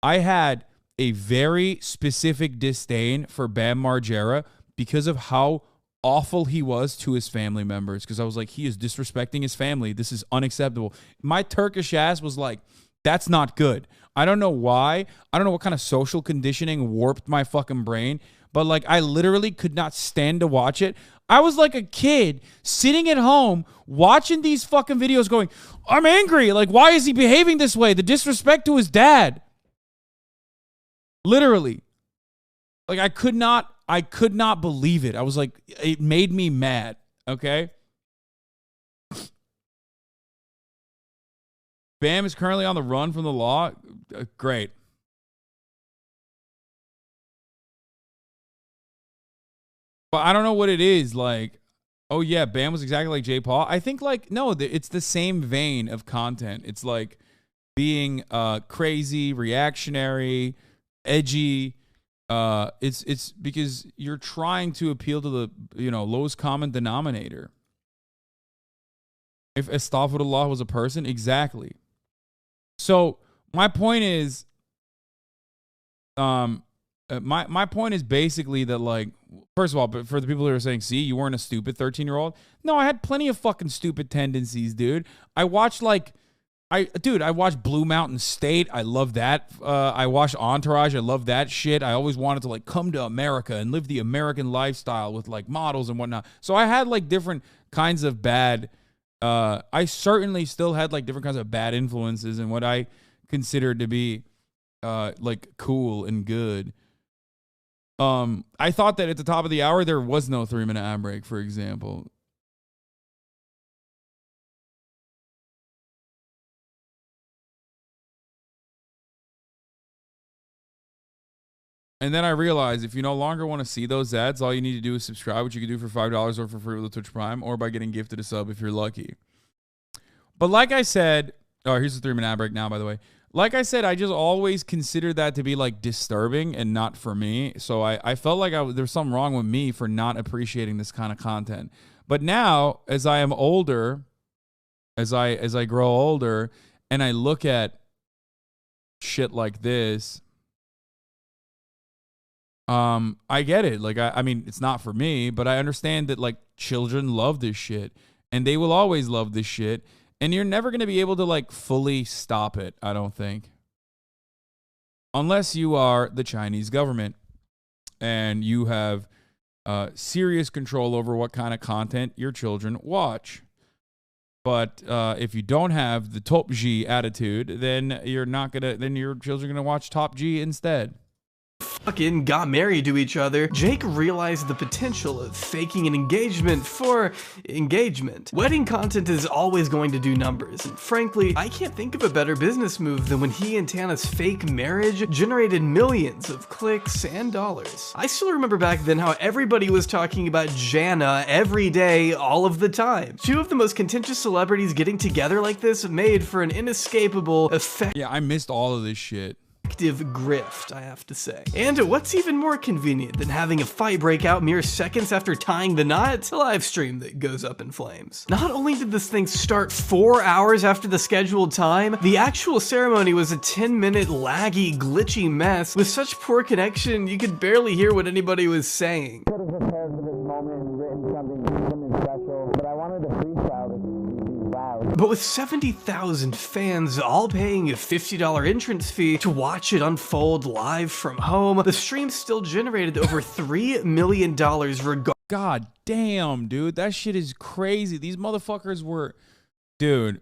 I had a very specific disdain for Bam Margera because of how awful he was to his family members. Because I was like, he is disrespecting his family. This is unacceptable. My Turkish ass was like, that's not good. I don't know why. I don't know what kind of social conditioning warped my fucking brain. But, like, I literally could not stand to watch it. I was like a kid sitting at home watching these fucking videos going, I'm angry. Like, why is he behaving this way? The disrespect to his dad. Literally. Like, I could not believe it. I was like, it made me mad, okay? Bam is currently on the run from the law. Great. But I don't know what it is. Like, oh yeah, Bam was exactly like Jake Paul. I think like, no, it's the same vein of content. It's like being crazy, reactionary, edgy. It's because you're trying to appeal to the, you know, lowest common denominator. If Astaghfirullah was a person, exactly. So my point is, my point is basically that, like, first of all, but for the people who are saying, see, you weren't a stupid 13-year-old. No, I had plenty of fucking stupid tendencies, dude. I watched I watched Blue Mountain State. I love that. I watched Entourage. I love that shit. I always wanted to like come to America and live the American lifestyle with like models and whatnot. So I had like different kinds of bad, I certainly still had like different kinds of bad influences and what I considered to be like cool and good. I thought that at the top of the hour, there was no 3-minute ad break, for example. And then I realized if you no longer want to see those ads, all you need to do is subscribe, which you can do for $5 or for free with the Twitch Prime, or by getting gifted a sub if you're lucky. But like I said, oh, here's the 3-minute ad break now, by the way. Like I said, I just always considered that to be like disturbing and not for me. So I felt like there's something wrong with me for not appreciating this kind of content. But now, as I am older, as I grow older, and I look at shit like this, I get it. Like, I mean, it's not for me, but I understand that like children love this shit and they will always love this shit. And you're never going to be able to like fully stop it, I don't think. Unless you are the Chinese government and you have serious control over what kind of content your children watch. But if you don't have the Top G attitude, then you're not gonna. Then your children are gonna watch Top G instead. Fucking got married to each other, Jake realized the potential of faking an engagement for engagement. Wedding content is always going to do numbers, and frankly, I can't think of a better business move than when he and Tana's fake marriage generated millions of clicks and dollars. I still remember back then how everybody was talking about Jana every day, all of the time. Two of the most contentious celebrities getting together like this made for an inescapable effect. Yeah, I missed all of this shit. Grift, I have to say. And what's even more convenient than having a fight break out mere seconds after tying the knot? A live stream that goes up in flames. Not only did this thing start 4 hours after the scheduled time, the actual ceremony was a 10-minute laggy, glitchy mess with such poor connection you could barely hear what anybody was saying. Could have prepared for this moment and written something special, but I wanted to freestyle this. But with 70,000 fans all paying a $50 entrance fee to watch it unfold live from home, the stream still generated over $3 million God damn, dude. That shit is crazy. These motherfuckers were... Dude,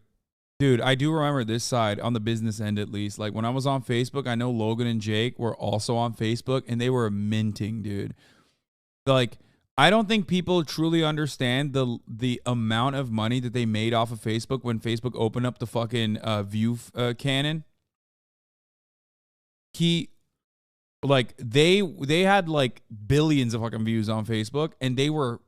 I do remember this side, on the business end at least. Like, when I was on Facebook, I know Logan and Jake were also on Facebook, and they were minting, dude. Like... I don't think people truly understand the amount of money that they made off of Facebook when Facebook opened up the fucking view cannon. They had like billions of fucking views on Facebook, and they were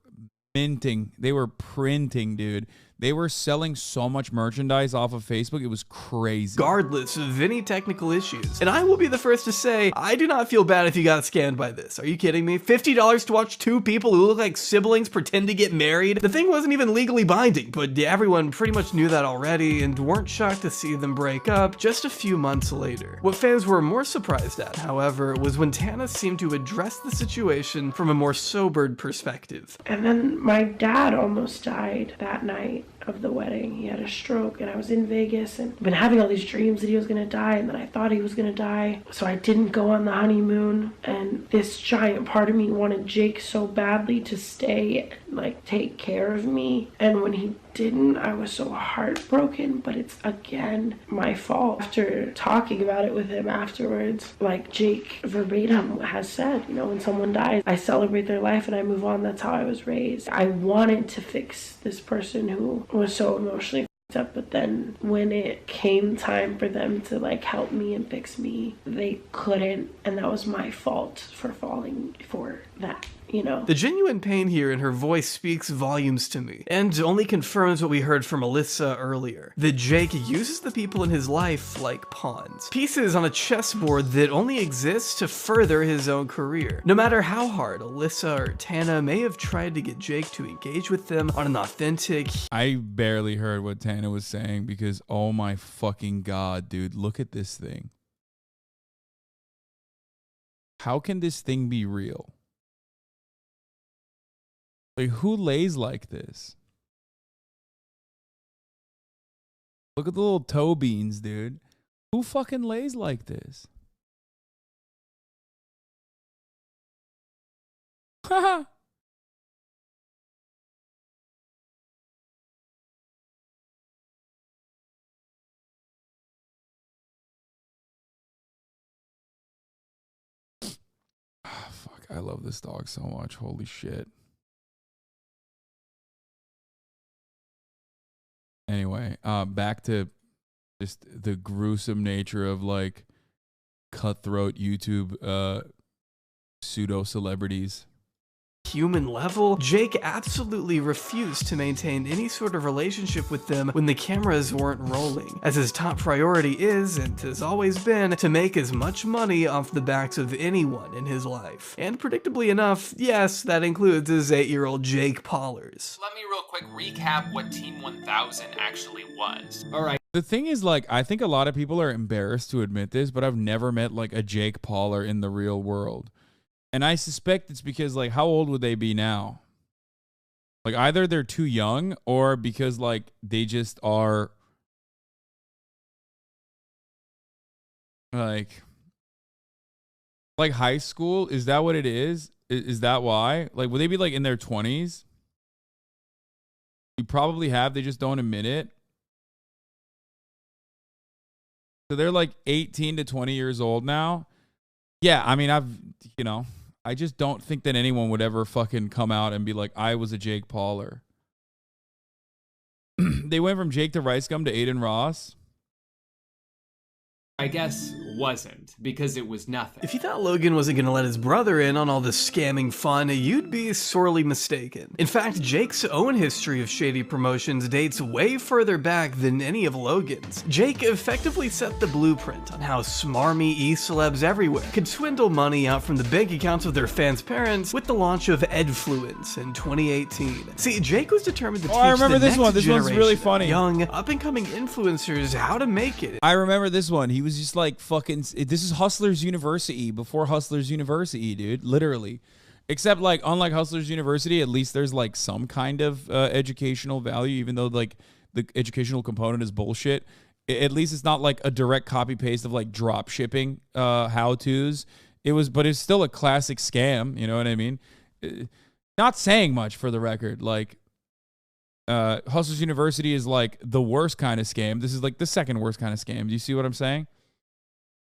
minting, they were printing, dude. They were selling so much merchandise off of Facebook. It was crazy. Regardless of any technical issues. And I will be the first to say, I do not feel bad if you got scammed by this. Are you kidding me? $50 to watch two people who look like siblings pretend to get married? The thing wasn't even legally binding, but everyone pretty much knew that already and weren't shocked to see them break up just a few months later. What fans were more surprised at, however, was when Tana seemed to address the situation from a more sobered perspective. And then my dad almost died that night of the wedding. He had a stroke, and I was in Vegas and I've been having all these dreams that he was gonna die, and then I thought he was gonna die, so I didn't go on the honeymoon. And this giant part of me wanted Jake so badly to stay and like take care of me, and when he didn't. I was so heartbroken, but it's again my fault. After talking about it with him afterwards, like Jake verbatim has said, you know, when someone dies, I celebrate their life and I move on. That's how I was raised. I wanted to fix this person who was so emotionally up, but then when it came time for them to like help me and fix me, they couldn't, and that was my fault for falling for that, you know. The genuine pain here in her voice speaks volumes to me, and only confirms what we heard from Alyssa earlier, that Jake uses the people in his life like pawns, pieces on a chessboard that only exists to further his own career. No matter how hard Alyssa or Tana may have tried to get Jake to engage with them on an authentic... I barely heard what Tana was saying because, oh my fucking god, dude, look at this thing. How can this thing be real? Like, who lays like this? Look at the little toe beans, dude. Who fucking lays like this? Haha. Fuck, I love this dog so much. Holy shit. Anyway, back to just the gruesome nature of like cutthroat YouTube pseudo celebrities. Human level, Jake absolutely refused to maintain any sort of relationship with them when the cameras weren't rolling, as his top priority is, and has always been, to make as much money off the backs of anyone in his life. And predictably enough, yes, that includes his 8-year-old Jake Paulers. Let me real quick recap what Team 1000 actually was. Alright. The thing is, like, I think a lot of people are embarrassed to admit this, but I've never met like a Jake Pauler in the real world. And I suspect it's because, like, how old would they be now? Like, either they're too young or because, like, they just are, like high school? Is that what it is? Is that why? Like, would they be, like, in their 20s? You probably have. They just don't admit it. So they're, like, 18 to 20 years old now. Yeah, I mean, I just don't think that anyone would ever fucking come out and be like, I was a Jake Pauler. They went from Jake to Rice Gum to Aiden Ross. I guess wasn't, because it was nothing. If you thought Logan wasn't gonna let his brother in on all the scamming fun, you'd be sorely mistaken. In fact, Jake's own history of shady promotions dates way further back than any of Logan's. Jake effectively set the blueprint on how smarmy e-celebs everywhere could swindle money out from the bank accounts of their fans' parents with the launch of Edfluence in 2018. See, Jake was determined to teach I remember the this next one. This one's really generation of funny. young, up-and-coming influencers how to make it. I remember this one. He was just like fucking, this is Hustlers University before Hustlers University, dude, literally. Except, like, unlike Hustlers University, at least there's like some kind of educational value, even though like the educational component is bullshit. At least it's not like a direct copy paste of like drop shipping how-tos. But it's still a classic scam, you know what I mean? Not saying much, for the record. Like, Hustlers University is like the worst kind of scam. This is like the second worst kind of scam. Do you see what I'm saying?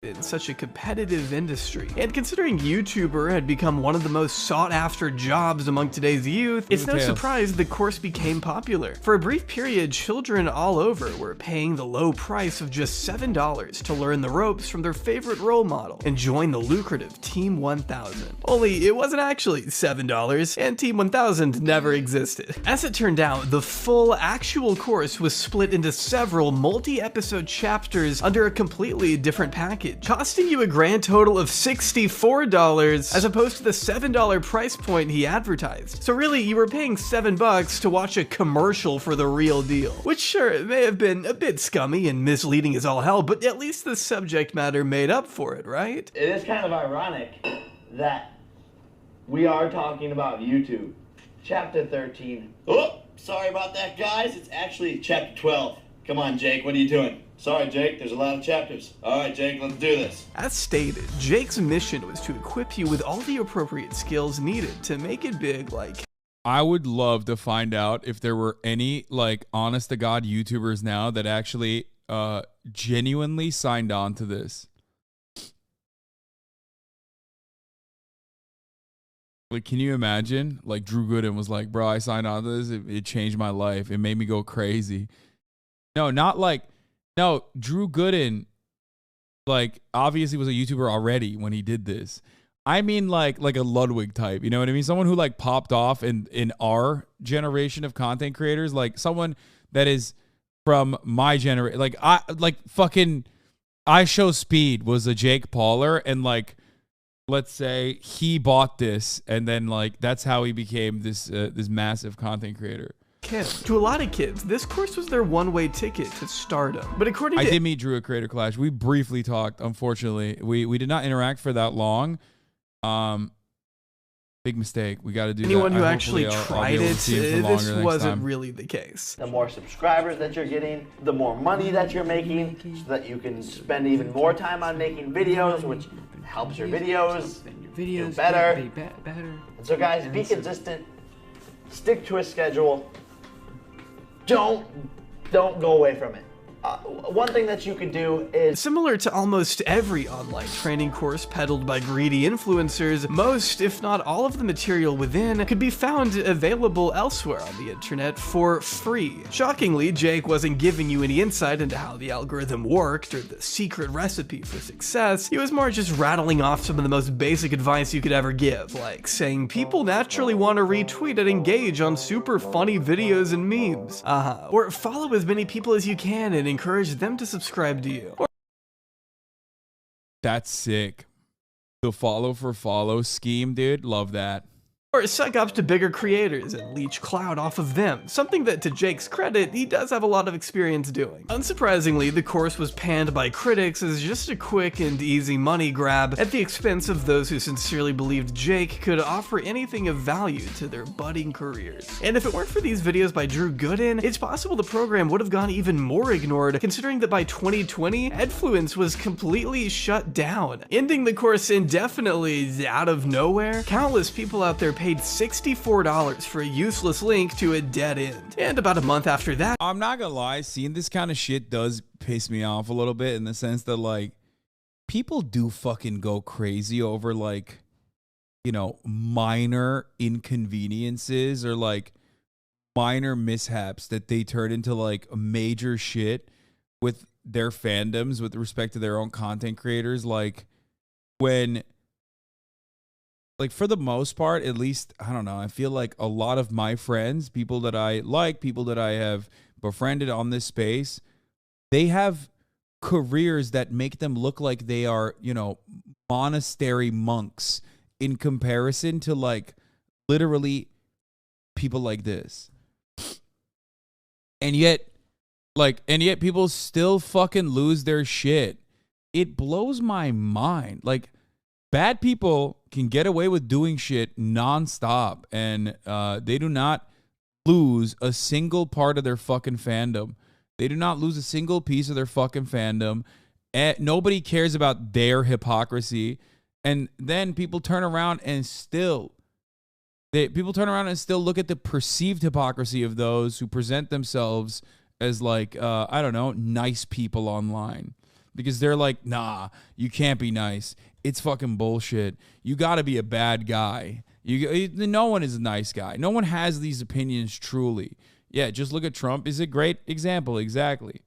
In such a competitive industry. And considering YouTuber had become one of the most sought-after jobs among today's youth, it's no surprise the course became popular. For a brief period, children all over were paying the low price of just $7 to learn the ropes from their favorite role model and join the lucrative Team 1000. Only it wasn't actually $7, and Team 1000 never existed. As it turned out, the full actual course was split into several multi-episode chapters under a completely different package, costing you a grand total of $64 as opposed to the $7 price point he advertised. So really, you were paying $7 to watch a commercial for the real deal, which sure, it may have been a bit scummy and misleading as all hell, but at least the subject matter made up for it, right? It is kind of ironic that we are talking about YouTube. Chapter 13. Oh, sorry about that, guys. It's actually chapter 12. Come on, Jake, what are you doing? Sorry, Jake, there's a lot of chapters. All right, Jake, let's do this. As stated, Jake's mission was to equip you with all the appropriate skills needed to make it big like I would love to find out if there were any like honest to God YouTubers now that actually genuinely signed on to this. Like, can you imagine? Like, Drew Gooden was like, bro, I signed on to this. It changed my life. It made me go crazy. No, not like, no, Drew Gooden, like, obviously was a YouTuber already when he did this. I mean, like a Ludwig type. You know what I mean? Someone who, like, popped off in our generation of content creators. Like, someone that is from my generation. Like, fucking I Show Speed was a Jake Pauler, and, like, let's say he bought this, and then like that's how he became this this massive content creator. To a lot of kids, this course was their one-way ticket to stardom. But according to I did meet Drew at Creator Clash. We briefly talked. Unfortunately, we did not interact for that long. Big mistake. We got to do anyone that. who actually tried it, this wasn't really the case. The more subscribers that you're getting, the more money that you're making, so that you can spend even more time on making videos, which helps your videos do better. And so guys, be consistent, stick to a schedule, don't go away from it. One thing that you could do is... Similar to almost every online training course peddled by greedy influencers, most, if not all of the material within, could be found available elsewhere on the internet for free. Shockingly, Jake wasn't giving you any insight into how the algorithm worked or the secret recipe for success. He was more just rattling off some of the most basic advice you could ever give, like saying people naturally want to retweet and engage on super funny videos and memes. Or follow as many people as you can and encourage them to subscribe to you. That's sick. The follow for follow scheme, dude. Love that. Or suck up to bigger creators and leech clout off of them, something that, to Jake's credit, he does have a lot of experience doing. Unsurprisingly, the course was panned by critics as just a quick and easy money grab at the expense of those who sincerely believed Jake could offer anything of value to their budding careers. And if it weren't for these videos by Drew Gooden, it's possible the program would have gone even more ignored, considering that by 2020, Edfluence was completely shut down. Ending the course indefinitely out of nowhere, countless people out there paid $64 for a useless link to a dead end. And about a month after that, I'm not gonna lie, seeing this kind of shit does piss me off a little bit, in the sense that like people do fucking go crazy over like, you know, minor inconveniences or like minor mishaps that they turn into like major shit with their fandoms with respect to their own content creators. Like when, like, for the most part, at least, I don't know, I feel like a lot of my friends, people that I like, people that I have befriended on this space, they have careers that make them look like they are, you know, monastery monks in comparison to, like, literally people like this. And yet, people still fucking lose their shit. It blows my mind. Like, bad people can get away with doing shit nonstop, and they do not lose a single part of their fucking fandom. They do not lose a single piece of their fucking fandom. Nobody cares about their hypocrisy. And then people turn around and still look at the perceived hypocrisy of those who present themselves as like, I don't know, nice people online. Because they're like, nah, you can't be nice. It's fucking bullshit. You got to be a bad guy. No one is a nice guy. No one has these opinions truly. Yeah, just look at Trump is a great example. Exactly.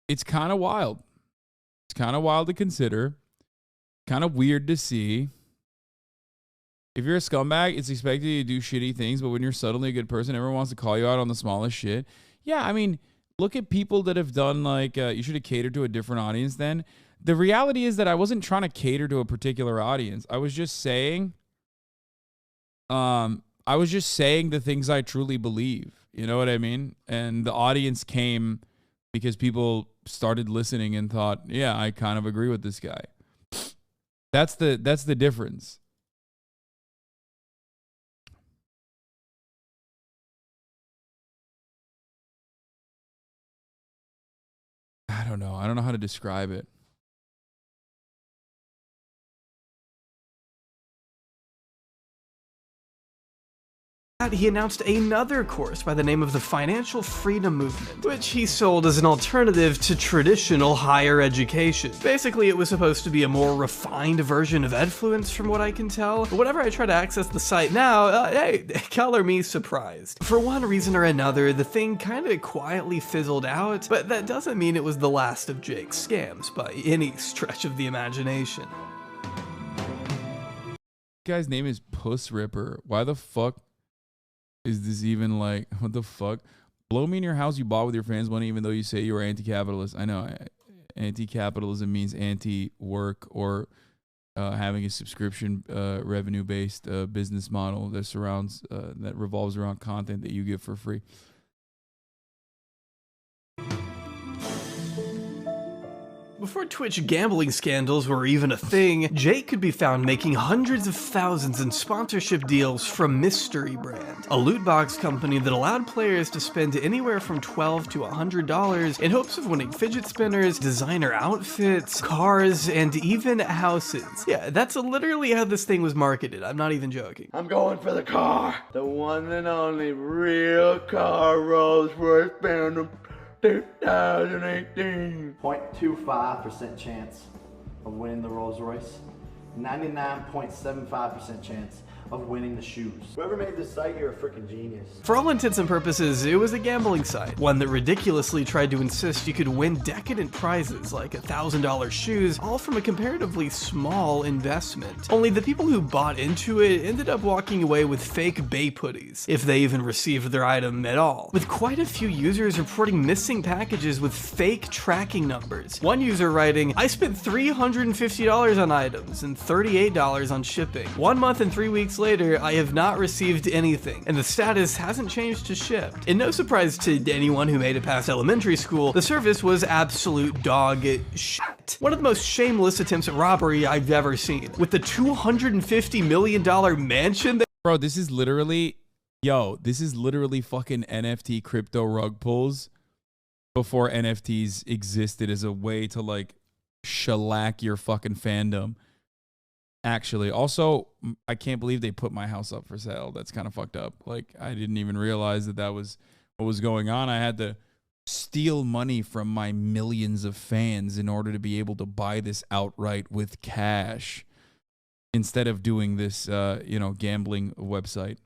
It's kind of wild. It's kind of wild to consider. Kind of weird to see. If you're a scumbag, it's expected you to do shitty things, but when you're suddenly a good person, everyone wants to call you out on the smallest shit. Yeah, I mean, look at people that have done like, you should have catered to a different audience then. The reality is that I wasn't trying to cater to a particular audience. I was just saying, the things I truly believe. You know what I mean? And the audience came because people started listening and thought, yeah, I kind of agree with this guy. That's the difference. don't know. I don't know how to describe it. He announced another course by the name of the Financial Freedom Movement, which he sold as an alternative to traditional higher education. Basically, it was supposed to be a more refined version of Edfluence from what I can tell. But whenever I try to access the site now, hey, color me surprised. For one reason or another, the thing kind of quietly fizzled out, but that doesn't mean it was the last of Jake's scams by any stretch of the imagination. This guy's name is Puss Ripper. Why the fuck is this even like, what the fuck? Blow me in your house you bought with your fans' money even though you say you were anti-capitalist. I know anti-capitalism means anti-work or having a subscription revenue-based business model that surrounds, that revolves around content that you get for free. Before Twitch gambling scandals were even a thing, Jake could be found making hundreds of thousands in sponsorship deals from Mystery Brand, a loot box company that allowed players to spend anywhere from $12 to $100 in hopes of winning fidget spinners, designer outfits, cars, and even houses. Yeah, that's literally how this thing was marketed. I'm not even joking. I'm going for the car. The one and only real car, Rolls-Royce Phantom 2018. 0.25% chance of winning the Rolls Royce. 99.75% chance of winning the shoes. Whoever made this site, you're a freaking genius. For all intents and purposes, it was a gambling site, one that ridiculously tried to insist you could win decadent prizes like $1,000 shoes, all from a comparatively small investment. Only the people who bought into it ended up walking away with fake Bape hoodies, if they even received their item at all, with quite a few users reporting missing packages with fake tracking numbers. One user writing, "I spent $350 on items and $38 on shipping. 1 month and 3 weeks later, I have not received anything, and the status hasn't changed to shipped." And no surprise to anyone who made it past elementary school, the service was absolute dog shit. One of the most shameless attempts at robbery I've ever seen, with the $250 million mansion that— Bro, this is literally, this is literally fucking NFT crypto rug pulls before NFTs existed as a way to like shellac your fucking fandom. Actually, also, I can't believe they put my house up for sale. That's kind of fucked up. Like, I didn't even realize that that was what was going on. I had to steal money from my millions of fans in order to be able to buy this outright with cash instead of doing this, gambling website.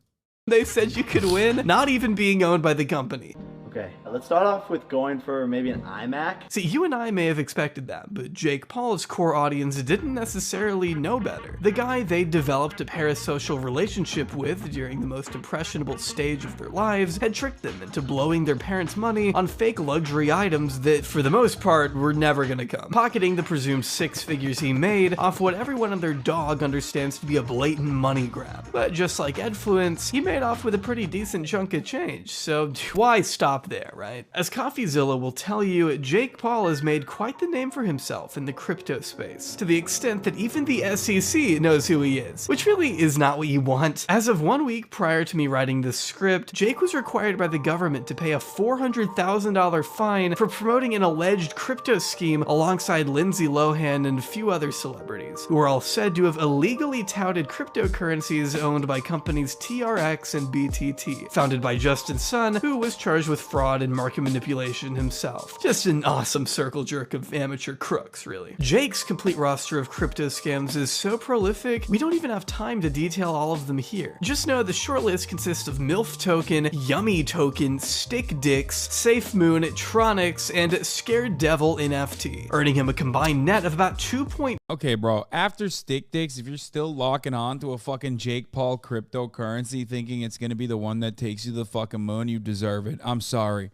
they said you could win, not even being owned by the company. Okay, let's start off with going for maybe an iMac. See, you and I may have expected that, but Jake Paul's core audience didn't necessarily know better. The guy they developed a parasocial relationship with during the most impressionable stage of their lives had tricked them into blowing their parents' money on fake luxury items that, for the most part, were never gonna come, pocketing the presumed 6 figures he made off what everyone and their dog understands to be a blatant money grab. But just like Edfluence, he made off with a pretty decent chunk of change, so why stop there, right? As CoffeeZilla will tell you, Jake Paul has made quite the name for himself in the crypto space, to the extent that even the SEC knows who he is, which really is not what you want. As of 1 week prior to me writing this script, Jake was required by the government to pay a $400,000 fine for promoting an alleged crypto scheme alongside Lindsay Lohan and a few other celebrities, who are all said to have illegally touted cryptocurrencies owned by companies TRX and BTT, founded by Justin Sun, who was charged with fraud and market manipulation himself. Just an awesome circle jerk of amateur crooks, really. Jake's complete roster of crypto scams is so prolific, we don't even have time to detail all of them here. Just know the short list consists of MILF Token, Yummy Token, Stick Dicks, Safe Moon, Tronics, and Scared Devil NFT, earning him a combined net of about 2. Okay, bro, after Stick Dicks, if you're still locking on to a fucking Jake Paul cryptocurrency thinking it's gonna be the one that takes you to the fucking moon, you deserve it. I'm sorry.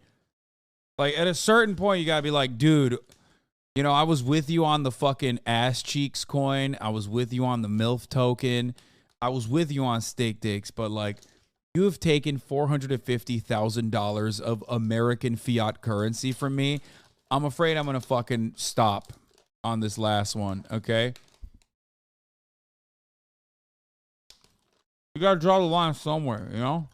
Like, at a certain point, you gotta be like, dude, you know, I was with you on the fucking Ass Cheeks coin. I was with you on the MILF token. I was with you on Stick Dicks, but like, you have taken $450,000 of American fiat currency from me. I'm afraid I'm gonna fucking stop on this last one, okay? You gotta draw the line somewhere, you know?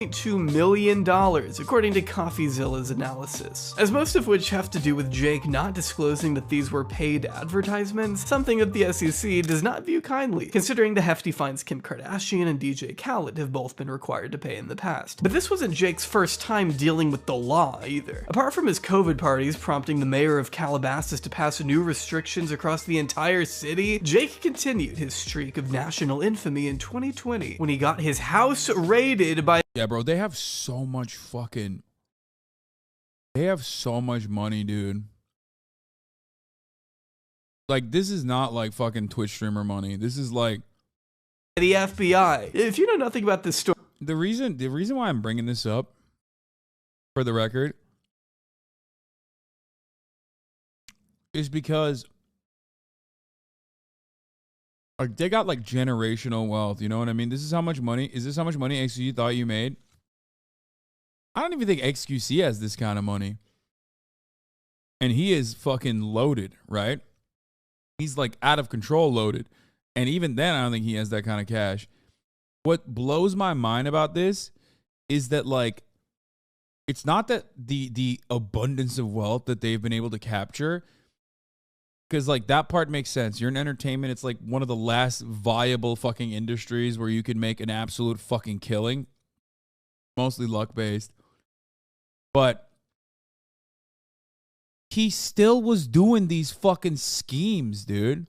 $2 million, according to CoffeeZilla's analysis, as most of which have to do with Jake not disclosing that these were paid advertisements, something that the SEC does not view kindly, considering the hefty fines Kim Kardashian and DJ Khaled have both been required to pay in the past. But this wasn't Jake's first time dealing with the law either. Apart from his COVID parties prompting the mayor of Calabasas to pass new restrictions across the entire city, Jake continued his streak of national infamy in 2020 when he got his house raided by— Yeah, bro, they have so much fucking... They have so much money, dude. Like, this is not like fucking Twitch streamer money. This is like... the FBI. If you know nothing about this story... The reason why I'm bringing this up, for the record, is because... like, they got like generational wealth, you know what I mean? This is how much money, is this how much money XQC thought you made? I don't even think XQC has this kind of money. And he is fucking loaded, right? He's like out of control loaded. And even then, I don't think he has that kind of cash. What blows my mind about this is that, like, it's not that the abundance of wealth that they've been able to capture, because, like, that part makes sense. You're in entertainment. It's, like, one of the last viable fucking industries where you can make an absolute fucking killing. Mostly luck-based. But he still was doing these fucking schemes, dude.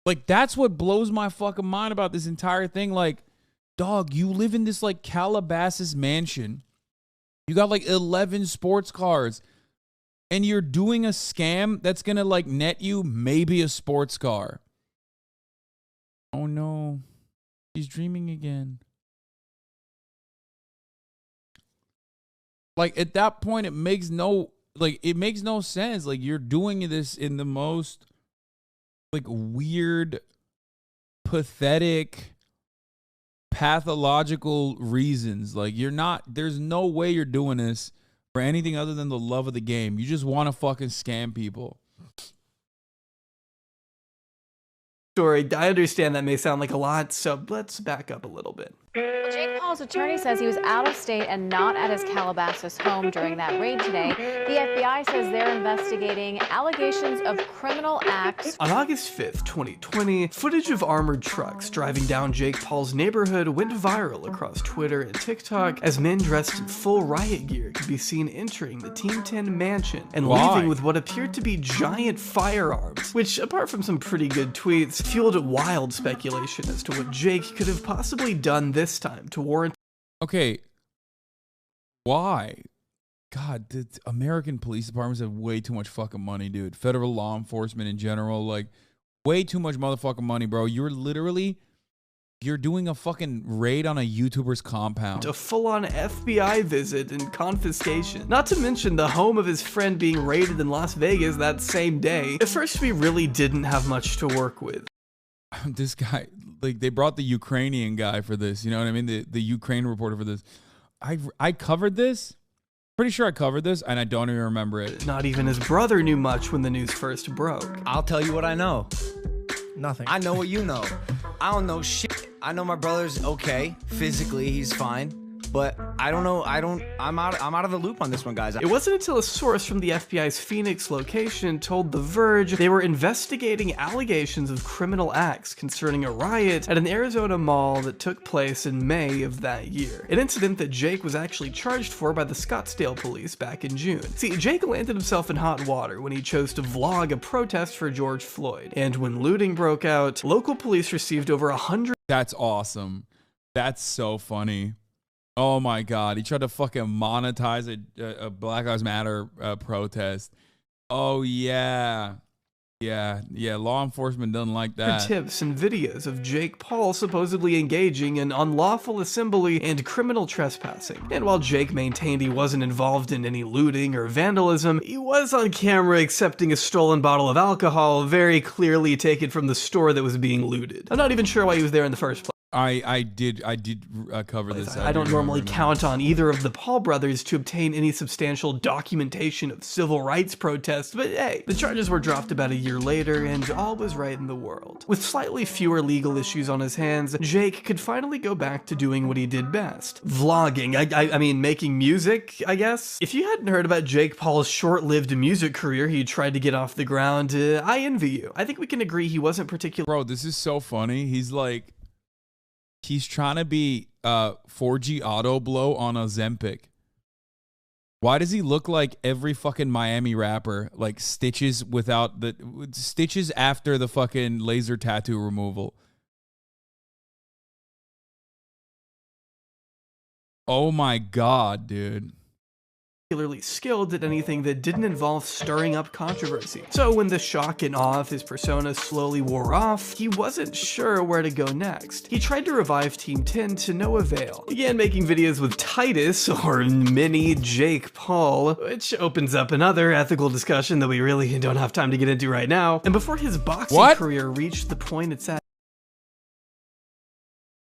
Like, that's what blows my fucking mind about this entire thing. Like, dog, you live in this, like, Calabasas mansion. You got, like, 11 sports cars. And you're doing a scam that's going to, like, net you maybe a sports car. Oh, no. He's dreaming again. Like, at that point, it makes no sense. Like, you're doing this in the most, like, weird, pathetic, pathological reasons. Like, there's no way you're doing this for anything other than the love of the game. You just want to fucking scam people. Story. I understand that may sound like a lot, so let's back up a little bit. Well, Jake Paul's attorney says he was out of state and not at his Calabasas home during that raid today. The FBI says they're investigating allegations of criminal acts. On August 5th, 2020, footage of armored trucks driving down Jake Paul's neighborhood went viral across Twitter and TikTok as men dressed in full riot gear could be seen entering the Team 10 mansion and leaving with what appeared to be giant firearms, which, apart from some pretty good tweets, fueled wild speculation as to what Jake could have possibly done this time to warrant. Okay, why? God, the American police departments have way too much fucking money, dude. Federal law enforcement in general, like, way too much motherfucking money, bro. You're doing a fucking raid on a YouTuber's compound. A full-on FBI visit and confiscation. Not to mention the home of his friend being raided in Las Vegas that same day. At first, we really didn't have much to work with. This guy, like, they brought the Ukrainian guy for this, you know what I mean? The Ukraine reporter for this. I covered this. Pretty sure I covered this, and I don't even remember it. Not even his brother knew much when the news first broke. I'll tell you what I know. Nothing. I know what you know. I don't know shit. I know my brother's okay. Physically, he's fine. But I don't know. I'm out of the loop on this one, guys. It wasn't until a source from the FBI's Phoenix location told The Verge they were investigating allegations of criminal acts concerning a riot at an Arizona mall that took place in May of that year. An incident that Jake was actually charged for by the Scottsdale police back in June. See, Jake landed himself in hot water when he chose to vlog a protest for George Floyd. And when looting broke out, local police received over 100. That's awesome. That's so funny. Oh my God, he tried to fucking monetize a Black Lives Matter protest. Oh yeah. Law enforcement doesn't like that. Tips and videos of Jake Paul supposedly engaging in unlawful assembly and criminal trespassing. And while Jake maintained he wasn't involved in any looting or vandalism, he was on camera accepting a stolen bottle of alcohol very clearly taken from the store that was being looted. I'm not even sure why he was there in the first place. I did cover this. I don't normally count on either of the Paul brothers to obtain any substantial documentation of civil rights protests, but hey, the charges were dropped about a year later and all was right in the world. With slightly fewer legal issues on his hands, Jake could finally go back to doing what he did best. Vlogging, I mean making music, I guess? If you hadn't heard about Jake Paul's short-lived music career he tried to get off the ground, I envy you. I think we can agree he wasn't particularly— Bro, this is so funny. He's trying to be 4G auto blow on Ozempic. Why does he look like every fucking Miami rapper? Like stitches after the fucking laser tattoo removal. Oh my God, dude. Particularly skilled at anything that didn't involve stirring up controversy. So when the shock and awe of his persona slowly wore off, he wasn't sure where to go next. He tried to revive Team 10 to no avail. Began making videos with Titus, or mini Jake Paul, which opens up another ethical discussion that we really don't have time to get into right now. And before his boxing career reached the point it's at—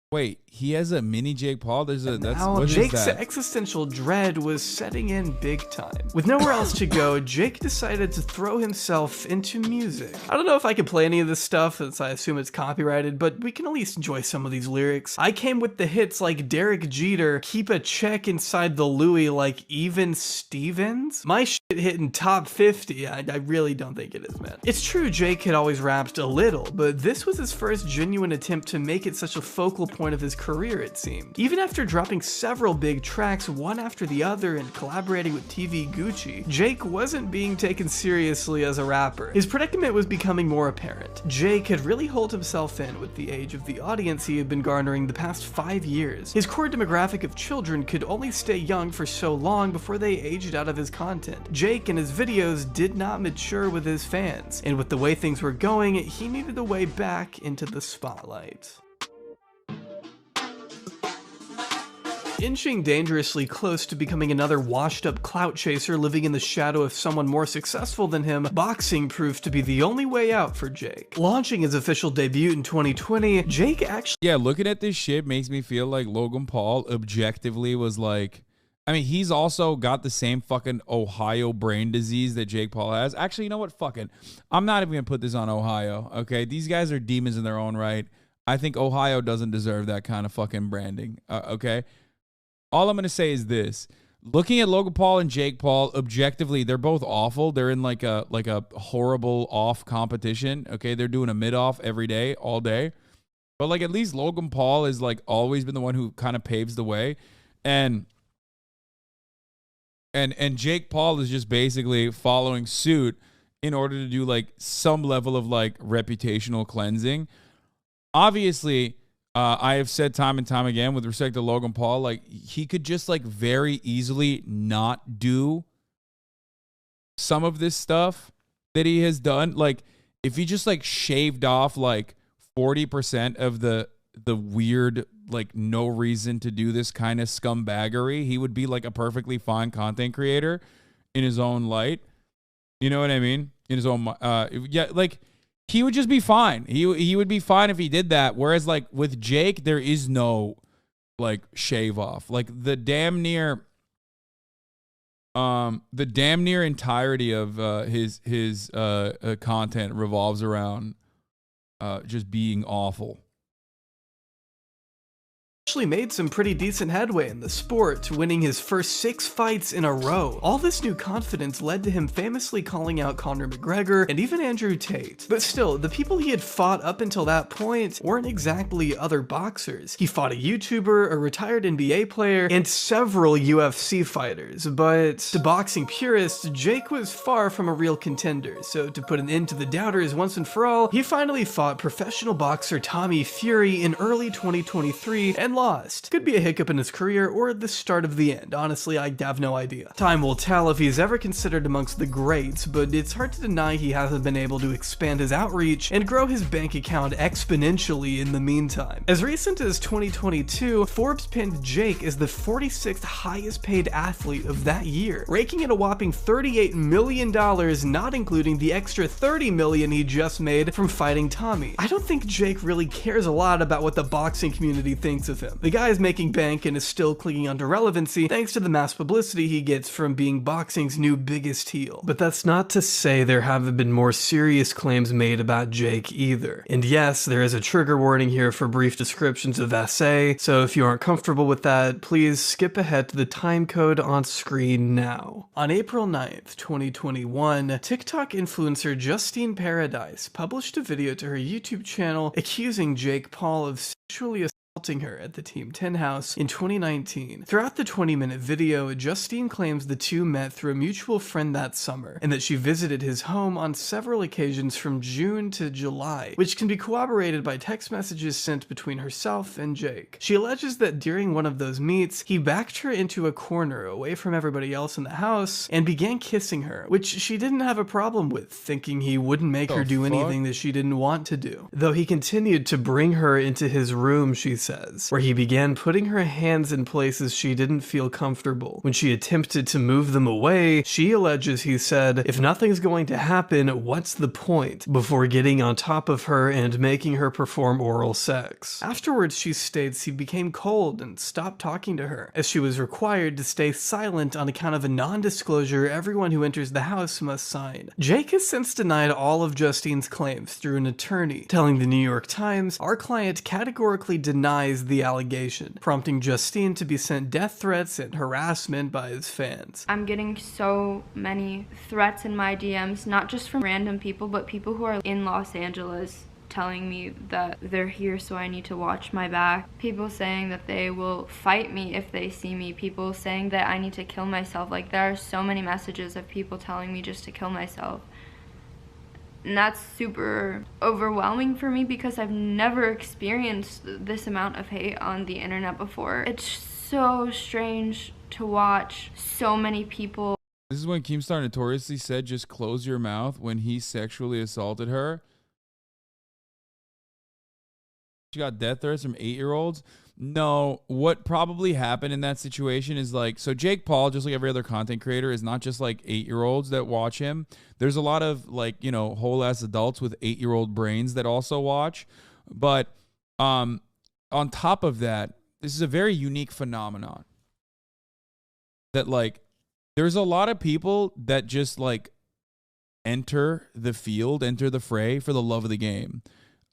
Wait, he has a mini Jake Paul? What Jake's is that? existential dread was setting in big time. With nowhere else to go, Jake decided to throw himself into music. I don't know if I can play any of this stuff, since I assume it's copyrighted, but we can at least enjoy some of these lyrics. I came with the hits like Derek Jeter, keep a check inside the Louis like Even Stevens. My shit hitting top 50, I really don't think it is, man. It's true Jake had always rapped a little, but this was his first genuine attempt to make it such a focal point of his career, it seemed. Even after dropping several big tracks one after the other and collaborating with TV Gucci, Jake wasn't being taken seriously as a rapper. His predicament was becoming more apparent. Jake had really holed himself in with the age of the audience he had been garnering the past 5 years. His core demographic of children could only stay young for so long before they aged out of his content. Jake and his videos did not mature with his fans, and with the way things were going, he needed a way back into the spotlight. Inching dangerously close to becoming another washed-up clout chaser living in the shadow of someone more successful than him, boxing proved to be the only way out for Jake. Launching his official debut in 2020, Jake actually— Yeah, looking at this shit makes me feel like Logan Paul objectively was like— I mean, he's also got the same fucking Ohio brain disease that Jake Paul has. Actually, you know what? Fuck it. I'm not even gonna put this on Ohio, okay? These guys are demons in their own right. I think Ohio doesn't deserve that kind of fucking branding, okay? All I'm going to say is this. Looking at Logan Paul and Jake Paul, objectively, they're both awful. They're in like a horrible off competition. Okay, they're doing a mid-off every day, all day. But like at least Logan Paul is like always been the one who kind of paves the way. And Jake Paul is just basically following suit in order to do like some level of like reputational cleansing. Obviously, I have said time and time again with respect to Logan Paul, like he could just like very easily not do some of this stuff that he has done. Like if he just like shaved off like 40% of the weird, like no reason to do this kind of scumbaggery, he would be like a perfectly fine content creator in his own light. You know what I mean? In his own, yeah, like he would just be fine. He would be fine if he did that. Whereas like with Jake, there is no like shave off. Like the damn near entirety of his content revolves around just being awful. Actually made some pretty decent headway in the sport, winning his first 6 fights in a row. All this new confidence led to him famously calling out Conor McGregor and even Andrew Tate. But still, the people he had fought up until that point weren't exactly other boxers. He fought a YouTuber, a retired NBA player, and several UFC fighters. But to boxing purists, Jake was far from a real contender. So to put an end to the doubters once and for all, he finally fought professional boxer Tommy Fury in early 2023 and lost lost. Could be a hiccup in his career or the start of the end. Honestly, I have no idea. Time will tell if he's ever considered amongst the greats, but it's hard to deny he hasn't been able to expand his outreach and grow his bank account exponentially in the meantime. As recent as 2022, Forbes pinned Jake as the 46th highest paid athlete of that year, raking in a whopping $38 million, not including the extra $30 million he just made from fighting Tommy. I don't think Jake really cares a lot about what the boxing community thinks of him. The guy is making bank and is still clinging onto relevancy thanks to the mass publicity he gets from being boxing's new biggest heel. But that's not to say there haven't been more serious claims made about Jake either. And yes, there is a trigger warning here for brief descriptions of SA, so if you aren't comfortable with that, please skip ahead to the time code on screen now. On April 9th, 2021, TikTok influencer Justine Paradise published a video to her YouTube channel accusing Jake Paul of sexually assaulting her at the Team 10 house in 2019. Throughout the 20-minute video, Justine claims the two met through a mutual friend that summer, and that she visited his home on several occasions from June to July, which can be corroborated by text messages sent between herself and Jake. She alleges that during one of those meets, he backed her into a corner away from everybody else in the house and began kissing her, which she didn't have a problem with, thinking he wouldn't make her do anything that she didn't want to do. Though he continued to bring her into his room, she says, where he began putting her hands in places she didn't feel comfortable. When she attempted to move them away, she alleges he said, "If nothing's going to happen, what's the point?" before getting on top of her and making her perform oral sex. Afterwards, she states he became cold and stopped talking to her, as she was required to stay silent on account of a non-disclosure everyone who enters the house must sign. Jake has since denied all of Justine's claims through an attorney, telling the New York Times, "Our client categorically denies the allegation," prompting Justine to be sent death threats and harassment by his fans. I'm getting so many threats in my DMs, not just from random people, but people who are in Los Angeles telling me that they're here so I need to watch my back. People saying that they will fight me if they see me. People saying that I need to kill myself. Like, there are so many messages of people telling me just to kill myself. And that's super overwhelming for me because I've never experienced this amount of hate on the internet before. It's so strange to watch so many people. This is when Keemstar notoriously said, "Just close your mouth," when he sexually assaulted her. She got death threats from 8-year-olds. No, what probably happened in that situation is like, so Jake Paul, just like every other content creator, is not just like 8-year-olds that watch him. There's a lot of like, you know, whole ass adults with 8-year-old brains that also watch. But on top of that, this is a very unique phenomenon that like, there's a lot of people that just like enter the field, enter the fray for the love of the game.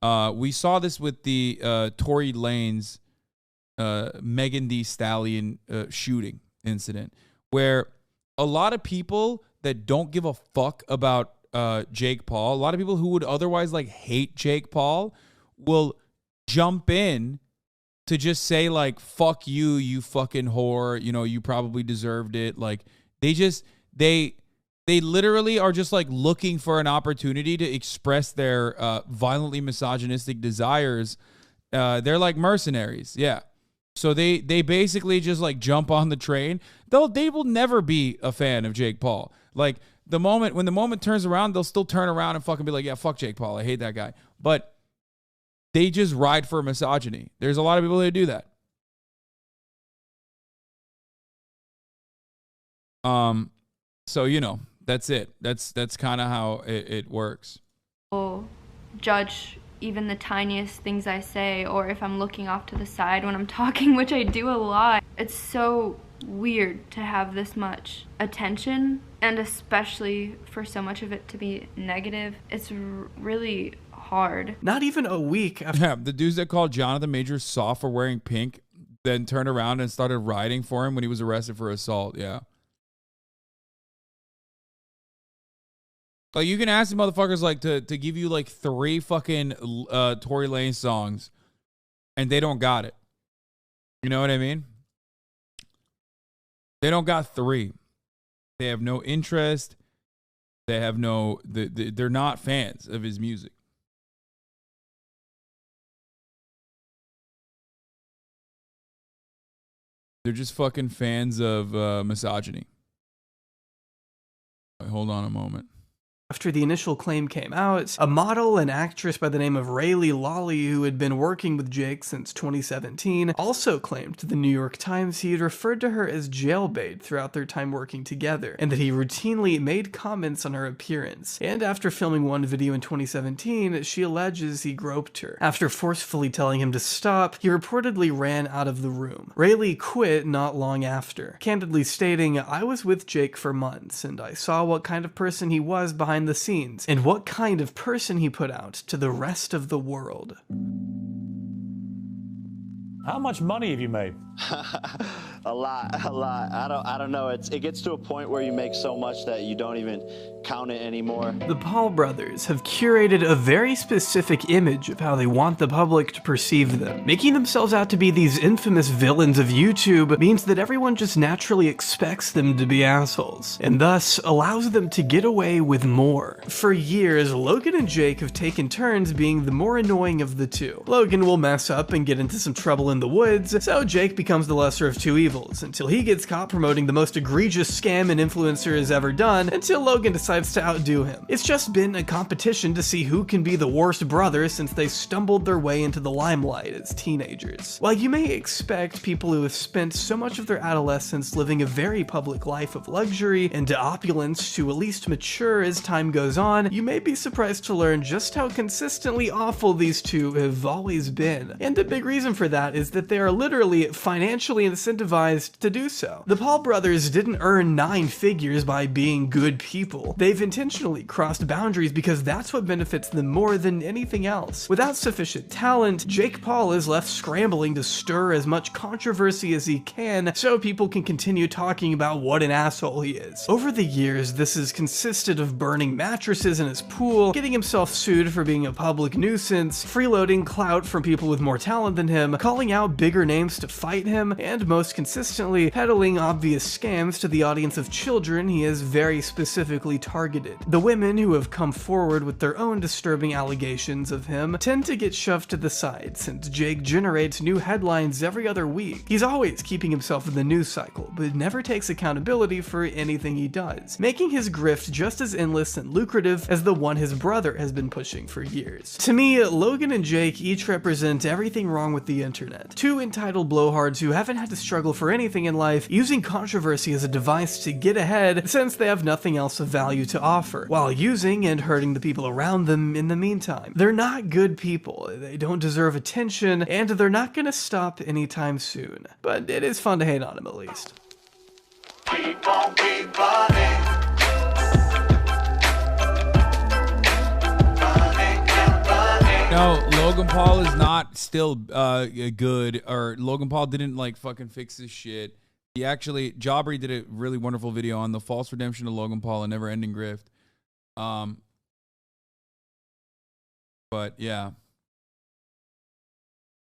We saw this with the Tory Lanez Megan Thee Stallion shooting incident, where a lot of people that don't give a fuck about Jake Paul, a lot of people who would otherwise like hate Jake Paul, will jump in to just say like, "Fuck you, you fucking whore, you know, you probably deserved it." Like, they literally are just like looking for an opportunity to express their violently misogynistic desires. They're like mercenaries. Yeah. So they basically just like jump on the train. They will never be a fan of Jake Paul. Like, when the moment turns around, they'll still turn around and fucking be like, "Yeah, fuck Jake Paul. I hate that guy." But they just ride for misogyny. There's a lot of people that do that. So, you know, that's it. That's kind of how it works. People judge even the tiniest things I say, or if I'm looking off to the side when I'm talking, which I do a lot. It's so weird to have this much attention, and especially for so much of it to be negative. It's really hard. Not even a week after. Yeah, the dudes that called Jonathan Majors soft for wearing pink then turned around and started riding for him when he was arrested for assault. Yeah. Like, you can ask the motherfuckers like to give you like 3 fucking Tory Lanez songs, and they don't got it. You know what I mean? They don't got 3. They have no interest. They have no. They're not fans of his music. They're just fucking fans of misogyny. Wait, hold on a moment. After the initial claim came out, a model and actress by the name of Rayleigh Lawley, who had been working with Jake since 2017, also claimed to the New York Times he had referred to her as jailbait throughout their time working together, and that he routinely made comments on her appearance. And after filming one video in 2017, she alleges he groped her. After forcefully telling him to stop, he reportedly ran out of the room. Rayleigh quit not long after, candidly stating, "I was with Jake for months, and I saw what kind of person he was behind the scenes, and what kind of person he put out to the rest of the world." How much money have you made? A lot. I don't know. It gets to a point where you make so much that you don't even count it anymore. The Paul brothers have curated a very specific image of how they want the public to perceive them. Making themselves out to be these infamous villains of YouTube means that everyone just naturally expects them to be assholes, and thus allows them to get away with more. For years, Logan and Jake have taken turns being the more annoying of the two. Logan will mess up and get into some trouble in the woods, so Jake becomes the lesser of two evils, until he gets caught promoting the most egregious scam an influencer has ever done, until Logan decides to outdo him. It's just been a competition to see who can be the worst brother since they stumbled their way into the limelight as teenagers. While you may expect people who have spent so much of their adolescence living a very public life of luxury and opulence to at least mature as time goes on, you may be surprised to learn just how consistently awful these two have always been. And a big reason for that is that they are literally financially incentivized to do so. The Paul brothers didn't earn 9 figures by being good people. They've intentionally crossed boundaries because that's what benefits them more than anything else. Without sufficient talent, Jake Paul is left scrambling to stir as much controversy as he can so people can continue talking about what an asshole he is. Over the years, this has consisted of burning mattresses in his pool, getting himself sued for being a public nuisance, freeloading clout from people with more talent than him, calling out bigger names to fight him, and most consistently, peddling obvious scams to the audience of children he has very specifically targeted. The women who have come forward with their own disturbing allegations of him tend to get shoved to the side, since Jake generates new headlines every other week. He's always keeping himself in the news cycle, but never takes accountability for anything he does, making his grift just as endless and lucrative as the one his brother has been pushing for years. To me, Logan and Jake each represent everything wrong with the internet. Two entitled blowhards who haven't had to struggle for anything in life, using controversy as a device to get ahead since they have nothing else of value to offer, while using and hurting the people around them in the meantime. They're not good people, they don't deserve attention, and they're not gonna stop anytime soon. But it is fun to hate on them at least. Keep on, keep running. No, Logan Paul is not still good, or Logan Paul didn't like fucking fix his shit. He actually, Jaubrey did a really wonderful video on the false redemption of Logan Paul and never ending grift. But yeah.